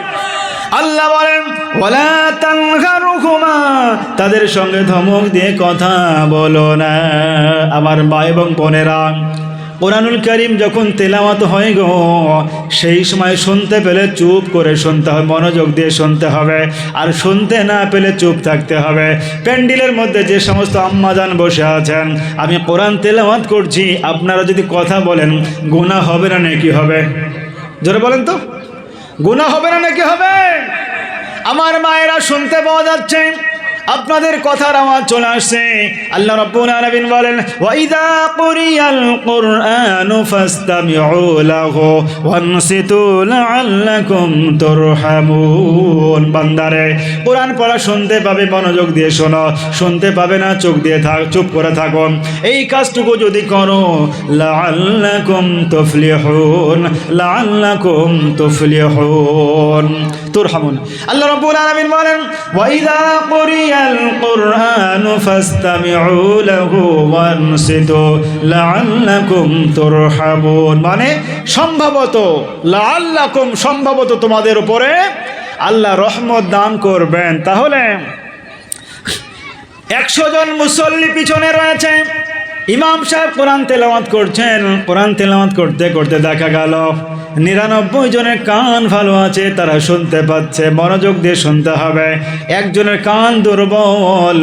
আল্লাহ বলেন ওয়ালা তানহারহুমা, তাদের সঙ্গে ধমক দিয়ে কথা বলো না। আমার মা এবং বোনেরা, কোরআনুল কারীম যখন তেলাওয়াত হয় গো, সেই সময় শুনতে পেলে চুপ করে শুনতে হবে, মনোযোগ দিয়ে শুনতে হবে, আর শুনতে না পেলে চুপ থাকতে হবে। প্যান্ডেলের মধ্যে যে সমস্ত আম্মাজান বসে আছেন, আমি কোরআন তেলাওয়াত করছি, আপনারা যদি কথা বলেন গুনাহ হবে না নাকি হবে? জোরে বলেন তো, গুনাহ হবে না নাকি হবে? আমার মায়েরা শুনতে পাওয়া যাচ্ছে আপনাদের কথার আওয়াজ চলে আসছে। আল্লাহ রাব্বুল আলামিন বলেন ওয়া ইযা কুরিয়াল কুরআনু ফাসতামিউ লাহু ওয়ানসিতু লাআল্লাকুম তুরহামুন। বান্দারে কোরআন পড়া শুনতে পাবে, মনোযোগ দিয়ে শোনো, শুনতে পাবে না চোখ দিয়ে চুপ করে থাকো। এই কাজটুকু যদি করো লাআল্লাকুম তুফলিহুন, লাআল্লাকুম তুফলিহুন, তুরহামুন। আল্লাহ রাব্বুল আলামিন বলেন ওয়াইদা কুরিয়াল কুরআনু ফাসতামিউ লাহু ওয়ানসিতু লাআল্লাকুম তুরহামুন, মানে সম্ভবত, লাআল্লাকুম সম্ভবত তোমাদের উপরে আল্লাহ রহমত দান করবেন। তাহলে 100 জন মুসল্লি পিছনে রয়েছে, ইমাম সাহেব কোরআন তেলাওয়াত করছেন, কোরআন তেলাওয়াত করতে করতে দেখা গেল 99 জনের কান ভালো আছে, তারা শুনতে পাচ্ছে, মনোযোগ দিয়ে শুনতে হবে। একজনের কান দুর্বল,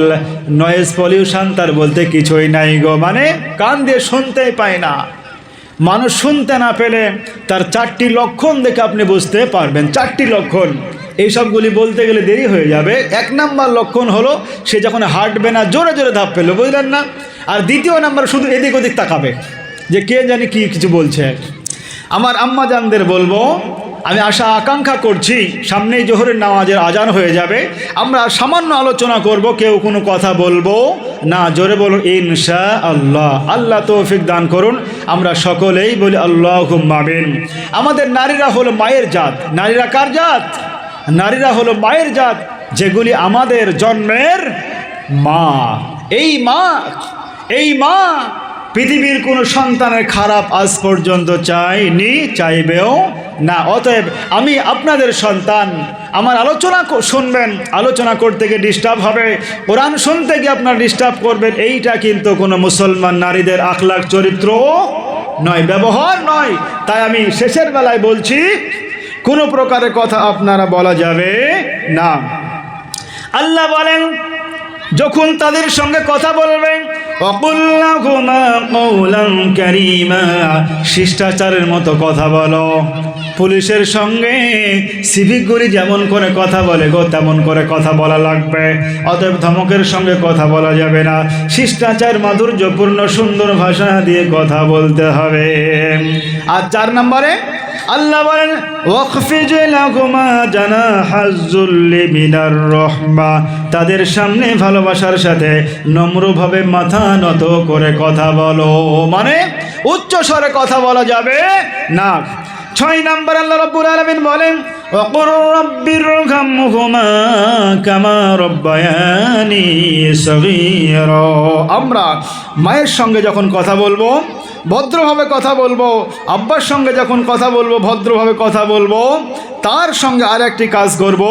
নয়েজ পলিউশন তার বলতে কিছুই নাই গো, মানে কান দিয়ে শুনতেই পায় না। মানুষ শুনতে না পেলে তার 4টি লক্ষণ দেখে আপনি বুঝতে পারবেন, 4টি লক্ষণ। এই সবগুলি বলতে গেলে দেরি হয়ে যাবে। 1 নাম্বার লক্ষণ হলো সে যখন হাঁটবে না জোরে জোরে ধাপ ফেলবে, বুঝলেন না? আর 2য় নাম্বার শুধু এদিক ওদিক তাকাবে যে কে জানি কি কিছু বলছে। আমার আম্মা জানদের বলবো, আমি আশা আকাঙ্ক্ষা করছি সামনেই জোহরের নামাজের আজান হয়ে যাবে, আমরা সামান্য আলোচনা করব, কেউ কোনো কথা বলবো না। জোরে বলুন ইনশাআল্লাহ। আল্লাহ তৌফিক দান করুন, আমরা সকলেই বলি আল্লাহুম্মা আমিন। আমাদের নারীরা হলো মায়ের জাত। নারীরা কার জাত? নারীরা হলো মায়ের জাত, যেগুলি আমাদের জন্মের মা। এই মা পৃথিবীর কোনো সন্তানের খারাপ আজ পর্যন্ত চায়নি, চাইবেও না। অতএব আমি আপনাদের সন্তান, আমার আলোচনা শুনবেন, আলোচনা করতে গিয়ে ডিস্টার্ব হবে, কোরআন শুনতে গিয়ে আপনার ডিস্টার্ব করবেন, এইটা কিন্তু কোনো মুসলমান নারীদের আখলাক চরিত্র নয়, ব্যবহার নয়। তাই আমি শেষের বেলায় বলছি, কোনো প্রকারের কথা আপনারা বলা যাবে না। আল্লাহ বলেন যখন তাদের সঙ্গে কথা বলবেন, ওয়াকুল লাহুমা কওলান কারীমা, শিষ্টাচারের মতো কথা বলো। পুলিশের সঙ্গে সিভিকগুলি যেমন করে কথা বলে গো, তেমন করে কথা বলা লাগবে। অতএব ধমকের সঙ্গে কথা বলা যাবে না, শিষ্টাচার মাধুর্যপূর্ণ সুন্দর ভাষা দিয়ে কথা বলতে হবে। আর 4 নম্বরে আল্লাহ বলেন ওয়াকফিজ লাহুমা জানাহাজ যুল্লি মিনার রাহমা, তাদের সামনে ভালোবাসার সাথে নম্রভাবে মাথা নত করে কথা বলো, মানে উচ্চ স্বরে কথা বলা যাবে না। 6 নম্বর আল্লাহ রাব্বুল আলামিন বলেন ওয়াকুর রাব্বিরহামহুমা কামা রাব্বায়ানি সগীরা, আমরা মায়ের সঙ্গে যখন কথা বলবো ভদ্রভাবে কথা বলবো, আব্বার সঙ্গে যখন কথা বলবো ভদ্রভাবে কথা বলবো। তার সঙ্গে আর একটি কাজ করব,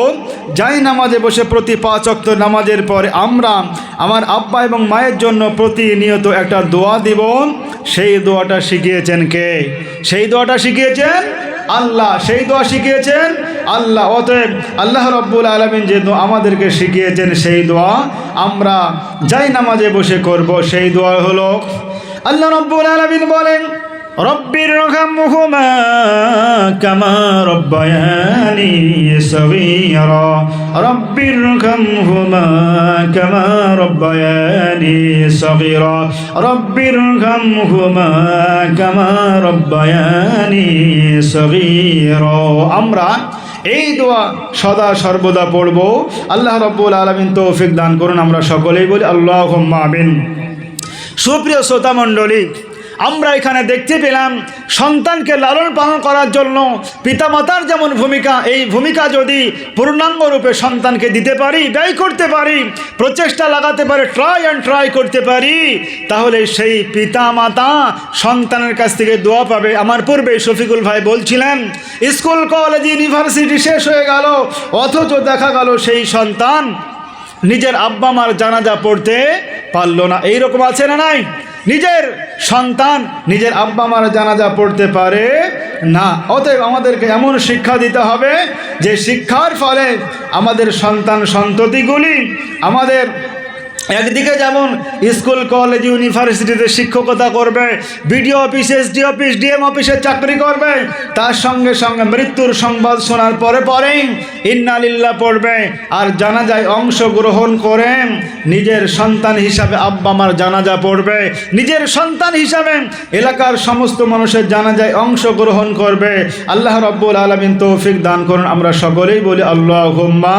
যাই নামাজে বসে প্রতি 5 ওয়াক্ত নামাজের পরে আমরা আমার আব্বা এবং মায়ের জন্য প্রতিনিয়ত একটা দোয়া দিব। সেই দোয়াটা শিখিয়েছেন কে? সেই দোয়াটা শিখিয়েছেন আল্লাহ, সেই দোয়া শিখিয়েছেন আল্লাহ। অতএব আল্লাহ রাব্বুল আলামিন যে দোয়া আমাদেরকে শিখিয়েছেন, সেই দোয়া আমরা যাই নামাজে বসে করব। সেই দোয়া হলো, আল্লাহ রাব্বুল আলামিন বলেন রব্বিরহামহুমা কামা রাব্বায়ানি সগীরা, রব্বিরহামহুমা কামা রাব্বায়ানি সগীরা, রব্বিরহামহুমা কামা রাব্বায়ানি সগীরা। আমরা এই দোয়া সদা সর্বদা পড়ব। আল্লাহ রাব্বুল আলামিন তৌফিক দান করুন, আমরা সকলেই বলি আল্লাহুম্মা আমিন। সুপ্রিয় শ্রোতা মণ্ডলী, আমরা এখানে দেখতে পেলাম সন্তানকে লালন পালন করার জন্য পিতামাতার যেমন ভূমিকা, এই ভূমিকা যদি পূর্ণাঙ্গ রূপে সন্তানকে দিতে পারি, ব্যয় করতে পারি, প্রচেষ্টা লাগাতে পারি, ট্রাই করতে পারি, তাহলে সেই পিতামাতা সন্তানের কাছ থেকে দোয়া পাবে। আমার পূর্বে শফিকুল ভাই বলছিলেন স্কুল কলেজ ইউনিভার্সিটি শেষ হয়ে গেল, অথচ দেখা গেল সেই সন্তান নিজের আব্বা মার জানাজা পড়তে পারলো না। এইরকম আছে না নাই? নিজের সন্তান নিজের আব্বা মার জানাজা পড়তে পারে না। অতএব আমাদেরকে এমন শিক্ষা দিতে হবে যে শিক্ষার ফলে আমাদের সন্তান সন্ততিগুলি আমাদের একদিকে যেমন স্কুল কলেজ ইউনিভার্সিটিতে শিক্ষকতা করবে, BDO office, SD office, DM অফিসে চাকরি করবে, তার সঙ্গে সঙ্গে মৃত্যুর সংবাদ শোনার পরেই ইন্না লিল্লাহ পড়বে, আর জানাজায় অংশগ্রহণ করে নিজের সন্তান হিসাবে আব্বা মার জানাজা পড়বে, নিজের সন্তান হিসাবে এলাকার সমস্ত মানুষের জানাজায় অংশগ্রহণ করবে। আল্লাহ রাব্বুল আলামিন তৌফিক দান করুন, আমরা সকলেই বলি আল্লাহুম্মা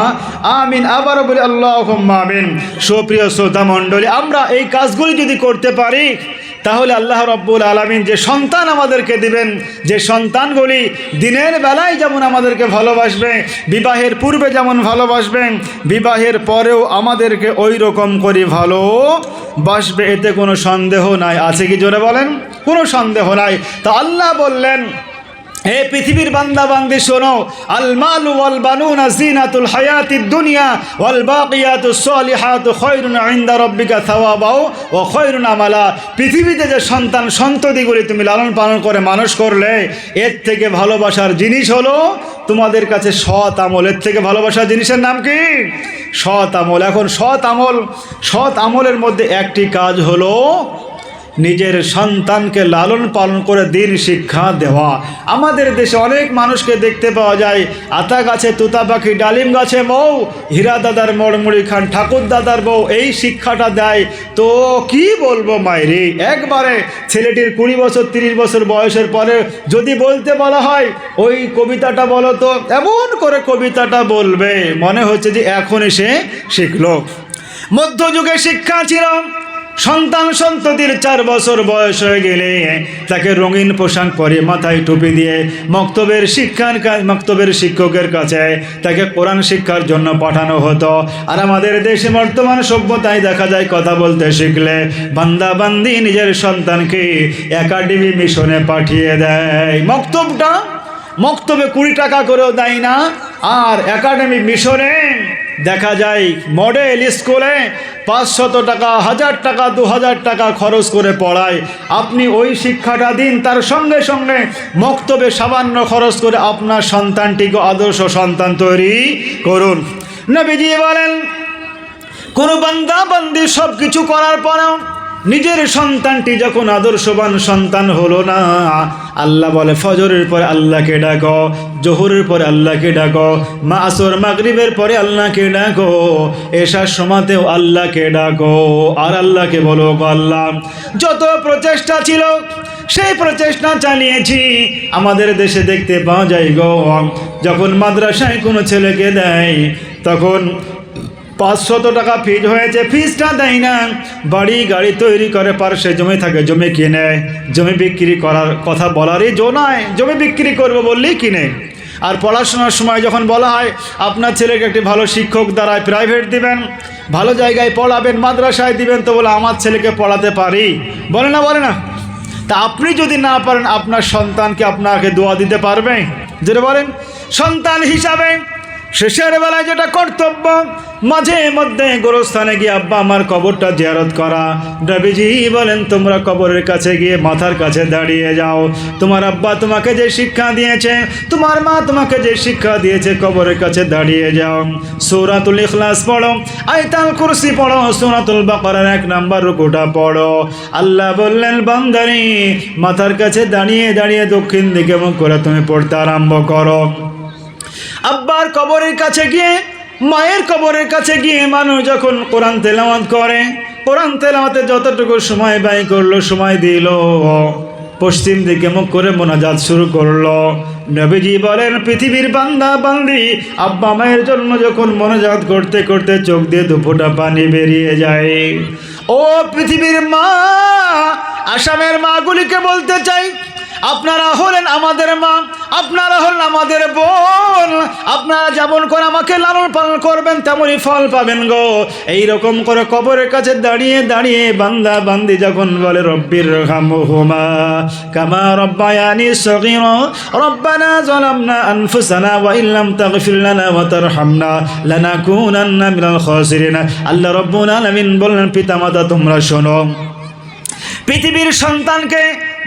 আমিন। আবারও বলি আল্লাহুম্মা আমিন। সুপ্রিয় শ্রোতা মণ্ডলী, আমরা এই কাজগুলি যদি করতে পারি তাহলে আল্লাহ রাব্বুল আলামিন যে সন্তান আমাদেরকে দিবেন, যে সন্তানগুলি দিনের বেলায় যেমন আমাদেরকে ভালোবাসবে, বিবাহের পূর্বে যেমন ভালোবাসবেন, বিবাহের পরেও আমাদেরকে ওই রকম করে ভালোবাসবে, এতে কোনো সন্দেহ নাই। আছে কি জোরে বলেন? কোনো সন্দেহ নাই। তো আল্লাহ বললেন, হে পৃথিবীর বান্দা বান্দি শোনো, আল মালু ওয়াল বানুনা জিনাতুল হায়াতিদ দুনিয়া ওয়াল বাকিয়াতুস সালিহাতু খায়রুন ইনদা রাব্বিকা সাওয়াবাও ওয়া খায়রুন আমালা। পৃথিবীতে যে সন্তান সন্ততিগুলি তুমি লালন পালন করে মানুষ করলে, এর থেকে ভালোবাসার জিনিস হলো তোমাদের কাছে সৎ আমল। এর থেকে ভালোবাসার জিনিসের নাম কি? সৎ আমল। এখন সৎ আমলের মধ্যে একটি কাজ হলো নিজের সন্তানকে লালন পালন করে দিন শিক্ষা দেওয়া। আমাদের দেশে অনেক মানুষকে দেখতে পাওয়া যায়, আতা গাছে তুতা পাখি, ডালিম গাছে মৌ, হীরা দাদার মড়মুড়ি খান, ঠাকুর দাদার বউ, এই শিক্ষাটা দেয়। তো কি বলবো মায়েরি, একবারে ছেলেটির 20 বছর 30 বছর বয়সের পরে যদি বলতে বলা হয় ওই কবিতাটা বলো, তো এমন করে কবিতাটা বলবে মনে হচ্ছে যে এখন এসে শিখলো। মধ্যযুগে শিক্ষা ছিল সন্তান সন্ততির 4 বছর বয়স হয়ে গেলে তাকে রঙিন পোশাক পরে মাথায় টুপি দিয়ে মক্তবের শিক্ষকের কাছে তাকে কোরআন শিক্ষার জন্য পাঠানো হতো। আর আমাদের দেশে বর্তমান সভ্যতায় দেখা যায় কথা বলতে শিখলে বান্দা বান্দি নিজের সন্তানকে একাডেমি মিশনে পাঠিয়ে দেয়। মক্তবে 20 টাকা করেও দেয় না, আর একাডেমি মিশনে দেখা যায় মডেল স্কুলে 500 টাকা, 1000 টাকা, 2000 টাকা খরচ করে পড়ায়। আপনি ওই শিক্ষাটা দিন, তার সঙ্গে সঙ্গে মক্তবে সামান্য খরচ করে আপনার সন্তানটিকে আদর্শ সন্তান তৈরি করুন। নবীজি বলেন, কোনো বান্দা বান্দি সব কিছু করার পরেও নিজের সন্তানটি যখন আদর্শবান সন্তান হলো না, আল্লাহ বলে ফজরের পরে আল্লাহকে ডাকো, জোহরের পরে আল্লাহকে ডাকো, আসর মাগরিবের পরে আল্লাহকে ডাকো, এশার সময়তেও আল্লাহকে ডাকো, আর আল্লাহকে বলো আল্লাহ। যত প্রচেষ্টা ছিল সেই প্রচেষ্টা চালিয়েছি। আমাদের দেশে দেখতে পাওয়া যায় গো, যখন মাদ্রাসায় কোনো ছেলেকে দেয় তখন 500 টাকা ফিজ হয়েছে, ফিজটা দেয় না, বাড়ি গাড়ি তৈরি করে, পার্শ্বে জমি থাকে, জমি কিনে, জমি বিক্রি করার কথা বলারই জো নয়, জমি বিক্রি করবো বললেই কিনে। আর পড়াশোনার সময় যখন বলা হয় আপনার ছেলেকে একটি ভালো শিক্ষক দ্বারায় প্রাইভেট দিবেন, ভালো জায়গায় পড়াবেন, মাদ্রাসায় দিবেন, তো বলে আমার ছেলেকে পড়াতে পারি, বলে না। তা আপনি যদি না পারেন আপনার সন্তানকে আপনাকে দোয়া দিতে পারবে? যেটা বলেন সন্তান হিসাবে শেষের বেলায় যেটা কর্তব্য, মাঝে মধ্যে গোরস্থানে গিয়ে আব্বা আমার কবরটা জিয়ারত করা। নবীজি বলেন তোমরা কবরের কাছে গিয়ে মাথার কাছে দাঁড়িয়ে যাও, তোমার আব্বা তোমাকে যে শিক্ষা দিয়েছে, তোমার মা তোমাকে যে শিক্ষা দিয়েছে, কবরের কাছে দাঁড়িয়ে যাও। সূরাতুল ইখলাস পড়ো, আয়াতুল কুরসি পড়ো, সূরাতুল বাকারার 1 নম্বর রুকুটা পড়ো। আল্লাহ বললেন বান্দারে মাথার কাছে দাঁড়িয়ে দাঁড়িয়ে দক্ষিণ দিকে মুখ করে তুমি পড়তে আরম্ভ করো। আব্বার কবরের কাছে গিয়ে, মায়ের কবরের কাছে গিয়ে মানুষ যখন কোরআন তেলাওয়াত করে, কোরআন তেলাওয়াতে যতটুকু সময় ব্যয় করলো, সময় দিল, পশ্চিম দিকে মুখ করে মোনাজাত শুরু করলো। নবীজি বলেন পৃথিবীর বান্দা বান্দি আব্বা মায়ের জন্য যখন মোনাজাত করতে করতে চোখ দিয়ে 2 ফোঁটা পানি বেরিয়ে যায়, ও পৃথিবীর মা, আসামের মাগুলিকে বলতে চাই, আপনারা হলেন আমাদের মা, আপনারা হলেন আমাদের বোন, আপনারা যেমন করে আমাকে লালন পালন করবেন তেমনই ফল পাবেন গো। এইরকম করে কবরের কাছে দাঁড়িয়ে দাঁড়িয়ে বান্দা বান্দি যখন বলে রব্বির রহমহুমা কামা রব্বায়ানি সগীরা রব্বানা যালামনা আনফুসানা ওয়া ইল্লাম তাগফির লানা ওয়া তারহামনা লানাকুনান্না মিনাল খাসিরিন। আল্লাহ রাব্বুল আলামিন বললেন পিতামাতা তোমরা শোনো, পৃথিবীর সন্তানকে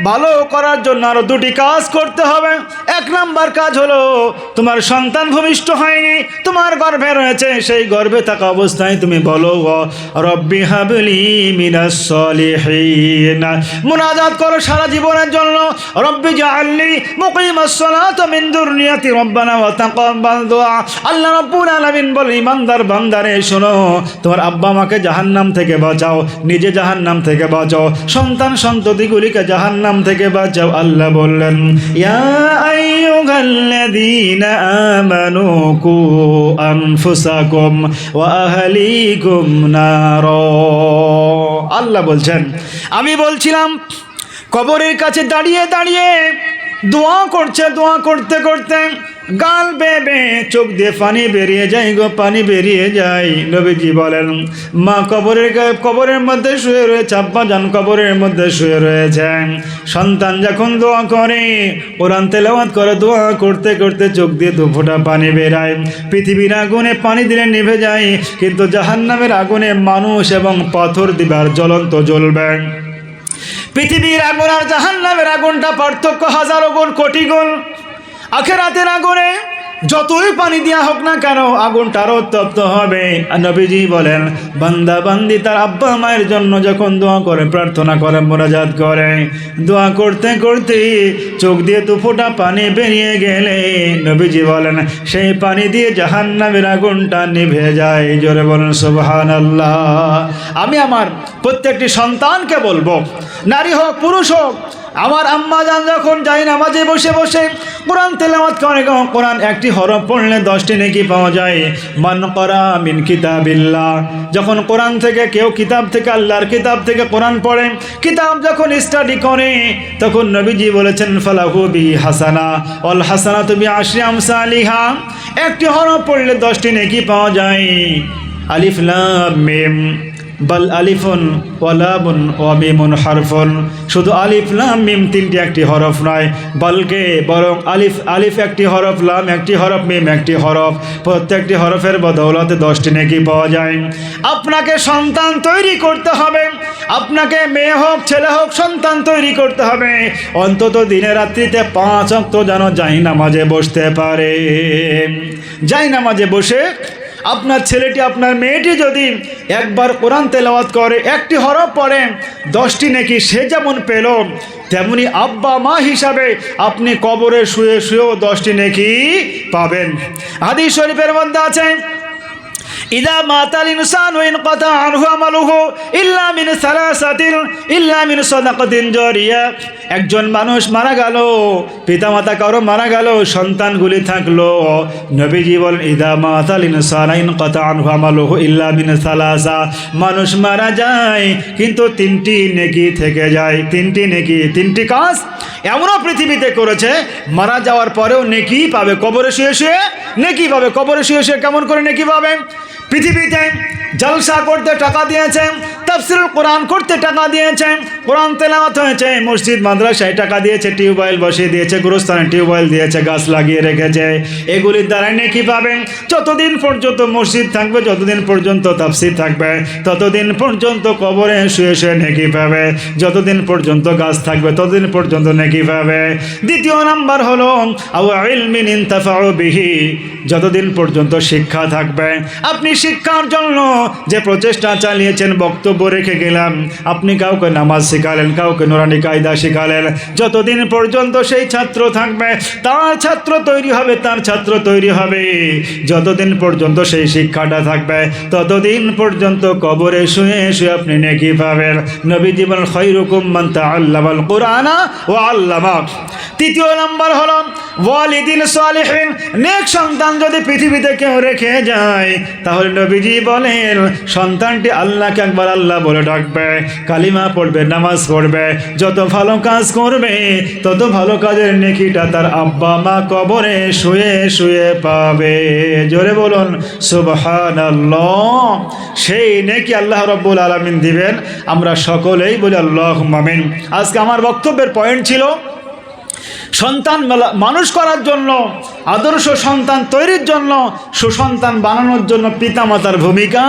ভালো করার জন্য আরো 2টি কাজ করতে হবে। 1 নাম্বার কাজ হলো তোমার সন্তান ভূমিষ্ঠ হয়নি, তোমার গর্ভে রয়েছে, সেই গর্ভে থাকা অবস্থায় তুমি বলো রব্বি হাবলি মিনাস সলিহিন। মুনাজাত করো সারা জীবনের জন্য, রব্বি জাআলনি মুকিমাস সালাতি মিন যুররিয়াতি রব্বানা ওয়া তাকাব্বাল দুআ। আল্লাহ রাব্বুল আলামিন বলে ইমানদার বান্দারে শোনো, তোমার আব্বা মাকে জাহান্নাম থেকে বাঁচাও, নিজে জাহান্নাম থেকে বাঁচাও, সন্তান সন্ততিগুলিকে জাহান্নাম থেকে বাঁচাও। আল্লাহ বললেন ইয়া আইয়ুহাল্লাযীনা আমানু কু আনফুসাকুম ওয়া আহলিকুম নারা। আল্লাহ বলছেন, আমি বলছিলাম কবরের কাছে দাঁড়িয়ে দাঁড়িয়ে দোয়া করছে, দোয়া করতে করতে গাল বেয়ে বেয়ে চোখ দিয়ে পানি বেরিয়ে যায় গো, পানি বেরিয়ে যায়। নবীজি বলেন, মা কবরের মধ্যে শুয়ে রয়েছে, আব্বা জান কবরের মধ্যে শুয়ে রয়েছে। সন্তান যখন দোয়া করে, কোরআন তেলাওয়াত করে, দোয়া করতে করতে চোখ দিয়ে দু ফোঁটা পানি বেরায়। পৃথিবীর আগুনে পানি দিলে নিভে যায়, কিন্তু জাহান্নামের আগুনে মানুষ এবং পাথর দিবার জ্বলন্ত জ্বলবে। পৃথিবীর আগুন আর জাহান্নামের আগুনটা পার্থক্য হাজারো গুণ, কোটি গুণ। আখিরাতের আগুনে যতই পানি দেওয়া হোক না কেন, আগুনটা আরো তপ্ত হবে। আর নবীজি বলেন, বান্দা বান্দি তার আব্বা মায়ের জন্য যখন দোয়া করে, প্রার্থনা করে, মোনাজাত করে, দোয়া করতে করতে চোখ দিয়ে দু ফোঁটা পানি বেরিয়ে গেলে নবীজি বলেন সেই পানি দিয়ে জাহান্নামের আগুনটা নিভে যায়। জোরে বলেন সুবহানাল্লাহ। আমি আমার প্রত্যেকটি সন্তানকে বলবো, নারী হোক পুরুষ হোক, আমার আম্মা জান যখন যাই নামাজে বসে বসে কোরআন তেলাওয়াত করে, কোরআন একটি হরফ পড়লে 10টি নেকি পাওয়া যায়। মান করা মিন কিতাবিল্লাহ, যখন কোরআন থেকে কেউ কিতাব থেকে, আল্লাহর কিতাব থেকে কোরআন পড়ে, কিতাব যখন স্টাডি করে, তখন নবীজি বলেছেন ফালাহু বি হাসানা ওয়াল হাসানাতু বিআশরি আমসালিহা, একটি হরফ পড়লে 10টি নেকি পাওয়া যায়। আলিফ লাম মিম, বাল আলিফুন ওয়ালাবুন ওয়া মিমুন হারফুন, শুধু আলিফ লাম মিম তিনটি একটি হরফ নয়, বলকে বরং আলিফ একটি হরফ, লাম একটি হরফ, মিম একটি হরফ, প্রত্যেকটি হরফের বদৌলতে 10টি নেকি পাওয়া যায়। আপনাকে সন্তান তৈরি করতে হবে, আপনাকে মেয়ে হোক ছেলে হোক সন্তান তৈরি করতে হবে। অন্তত দিনে রাত্রিতে 5 ওয়াক্ত যেন জায়নামাজে বসতে পারে। জায়নামাজে বসে আপনার ছেলেটি, আপনার মেয়েটি যদি একবার কোরআন তেলাওয়াত করে, একটি হরফ পড়ে, 10টি নেকি সে যেমন পেল, তেমনি আব্বা মা হিসাবে আপনি কবরে শুয়ে শুয়েও 10টি নেকি পাবেন। হাদিস শরীফের মধ্যে আছে, ইদা মাতাল ইনসানু ইনকাতা আনহু আমালুহু ইল্লা মিন সালাসাতিন ইল্লা মিন সাদাকাতিন জারিয়া, একজন মানুষ মারা গেল, পিতামাতা কারো মারা গেল, সন্তানগুলি থাকলো, নবীজি বলেন ইদা মাতাল ইনসানু ইনকাতা আনহু আমালুহু ইল্লা মিন সালাসা, মানুষ মারা যায় কিন্তু 3টি নেকি থেকে যায়। 3টি নেকি, 3টি কাজ এমনও পৃথিবীতে করেছে, মারা যাওয়ার পরেও নেকি পাবে। কবরে শুয়ে শুয়ে নেকি পাবে। কবরে শুয়ে শুয়ে কেমন করে নেকি পাবে? পৃথিবীতে জলসা করতে টাকা দিয়েছেন, তাফসীরুল কোরআন করতে টাকা দিয়েছেন, কোরআন তেলাওয়াত হয়েছে, মসজিদ মাদ্রাসায় টাকা দিয়েছে, টিউবওয়েল বসিয়ে দিয়েছে, গুরুস্থানে টিউবওয়েল দিয়েছে, গাছ লাগিয়ে রেখেছে, এগুলির দ্বারা নেকি পাবেন। যতদিন পর্যন্ত মসজিদ থাকবে, যতদিন পর্যন্ত তাফসীর থাকবে, ততদিন পর্যন্ত কবরে শুয়ে শুয়ে নেকি পাবে। যতদিন পর্যন্ত গাছ থাকবে, ততদিন পর্যন্ত নেকি পাবে। দ্বিতীয় নাম্বার হলো আও ইলমিন ইনতাফাউ বিহি, যতদিন পর্যন্ত শিক্ষা থাকবে, আপনি শিক্ষার জন্য যে প্রচেষ্টা চালিয়েছেন, বক্তব্য রেখে গেলাম, আপনি কাউকে নামাজ শেখালেন, কাউকে নুরানি কায়দা শেখালেন, যতদিন পর্যন্ত সেই ছাত্র থাকবে, তার ছাত্র তৈরি হবে, তার ছাত্র তৈরি হবে, যতদিন পর্যন্ত সেই শিক্ষাটা থাকবে, ততদিন পর্যন্ত কবরে শুয়ে শুয়ে আপনি নেকি পাবেন। নবীজি বলেন খায়রুকুম মান তাআল্লামাল কুরআনা ওয়া আল্লামা। তৃতীয় নাম্বার হলো ওয়ালিদিন সালিহিন, নেক সন্তান যদি পৃথিবীতে কেউ রেখে যায়, তাহলে নবীজি বলেন সন্তানটি আল্লাহকে একবার আল্লাহ বলে ডাকবে, কালিমা পড়বে, নামাজ পড়বে, যত ভালো কাজ করবে তত ভালো কাজের নেকিটা তার আব্বা মা কবরে শুয়ে শুয়ে পাবে। জোরে বলুন সুবহানাল্লাহ। সেই নেকি আল্লাহ রাব্বুল আলামিন দিবেন। আমরা সকলেই বলি আল্লাহুম্মা আমিন। আজকে আমার বক্তব্যের পয়েন্ট ছিল সন্তান মানুষ করার জন্য, আদর্শ সন্তান তৈরির জন্য, সুসন্তান বানানোর জন্য পিতামাতার ভূমিকা,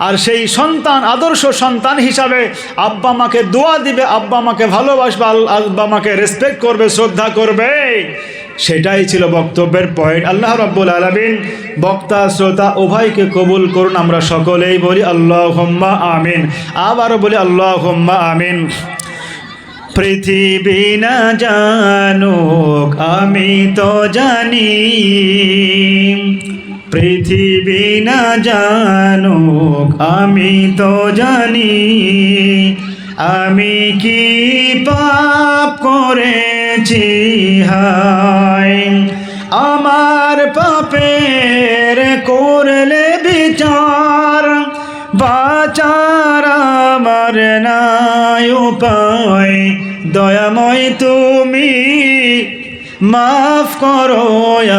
আর সেই সন্তান আদর্শ সন্তান হিসাবে আব্বা মাকে দোয়া দিবে, আব্বা মাকে ভালোবাসবে, আব্বা মাকে রেসপেক্ট করবে, শ্রদ্ধা করবে। সেটাই ছিল বক্তব্যের পয়েন্ট। আল্লাহ রাব্বুল আলামিন বক্তা শ্রোতা উভয়কে কবুল করুন। আমরা সকলেই বলি আল্লাহুম্মা আমিন। আবারও বলি আল্লাহুম্মা আমিন। পৃথিবী না জানুক আমি তো জানি, পৃথিবী না জানুক আমি তো জানি, আমি কি পাপ করেছি হায়, আমার পাপের করলে বিচার, বাঁচার আমার আমার নাই উপায়, দয়াময় তুমি মাফ করো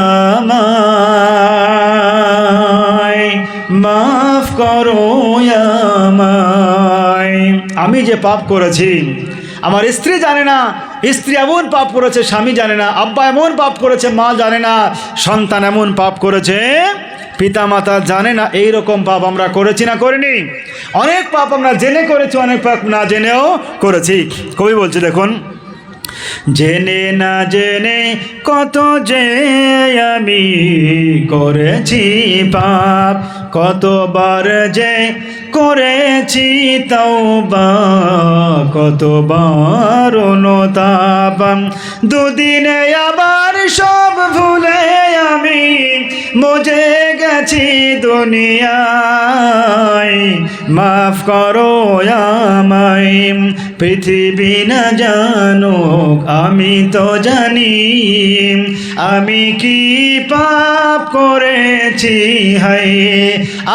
আমায়, মাফ করো আমায়। আমি যে পাপ করেছি, আমার স্ত্রী জানে না, স্ত্রী এমন পাপ করেছে স্বামী জানে না, আব্বা এমন পাপ করেছে মা জানে না, সন্তান এমন পাপ করেছে পিতা মাতা জানে না। এই রকম পাপ আমরা করেছি না করিনি? অনেক পাপ আমরা জেনে করেছি, অনেক পাপ না জেনেও করেছি। কবি বলছে দেখুন, জেনে না জেনে কত যে আমি করেছি পাপ, কতবার যে করেছি তওবা, কতবার অনুতাপ। দুদিনে আবার সব ভুলে আমি মজে গেছি দুনিয়ায়, মাফ করো আমায়। পৃথিবী না জানুক আমি তো জানি, আমি কি পাপ করেছি হায়।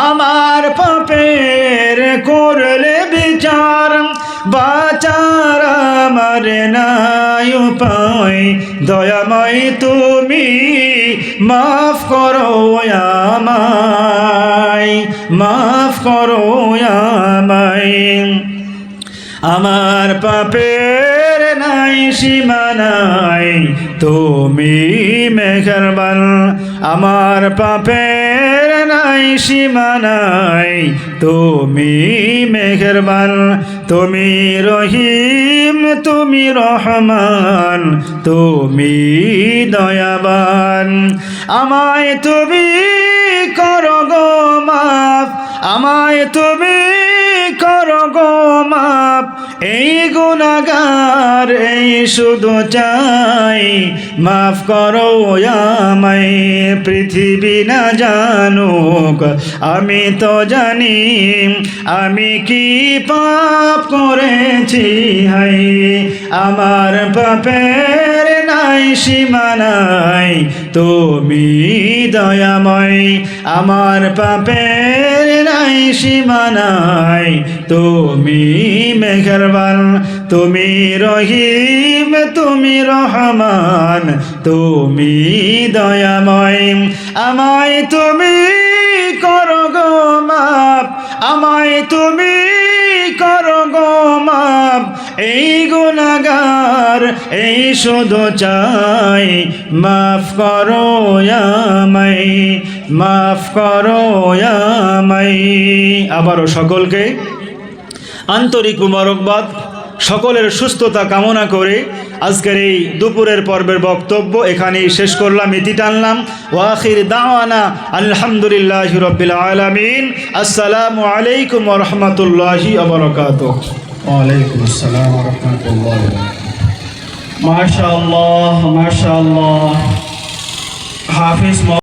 আমার পাপের করলে বিচার, বাঁচার আমার নাই উপায়, দয়াময় তুমি মাফ করো আমায়, মাফ করো আমায়। আমার পাপের নাই সীমা নাই, তুমি মেহেরবান। আমার পাপের নাই সীমা নাই, তুমি মেহেরবান। তুমি রহিম, তুমি রহমান, তুমি দয়াবান। আমায় তুমি করো গো মাফ, আমায় তুমি করো গো মাফ। এই গুনাহগার এই শুধু চাই, মাফ করো আমায়। পৃথিবী না জানুক আমি তো জানি, আমি কি পাপ করেছি হায়। আমার পাপের নাই সীমা নাই, তুমি দয়াময়। আমার পাপের নাই সীমা নাই, তুমি মেহেরবান। তুমি রহিম, তুমি রহমান, তুমি দয়াময়। আমায় তুমি করো গো মাফ, আমায় তুমি করো গো মাফ। এই গুনাহগার এই শুধু চাই, মাফ করো আমায়, মাফ করো আমায়। আবারও সকলকে আন্তরিক মুবারকবাদ, সকলের সুস্থতা কামনা করে আজকের এই দুপুরের পর্বের বক্তব্য এখানেই শেষ করলাম, ইতি টানলাম। ওয়াখির দাওয়ানা আলহামদুলিল্লাহি রাব্বিল আলামিন। আসসালামু আলাইকুম ওয়া রাহমাতুল্লাহি ওয়া বারাকাতুহু। ওয়ালাইকুম আসসালাম ওয়া রাহমাতুল্লাহি ওয়া বারাকাতুহু। মাশাআল্লাহ, মাশাআল্লাহ। হাফিজ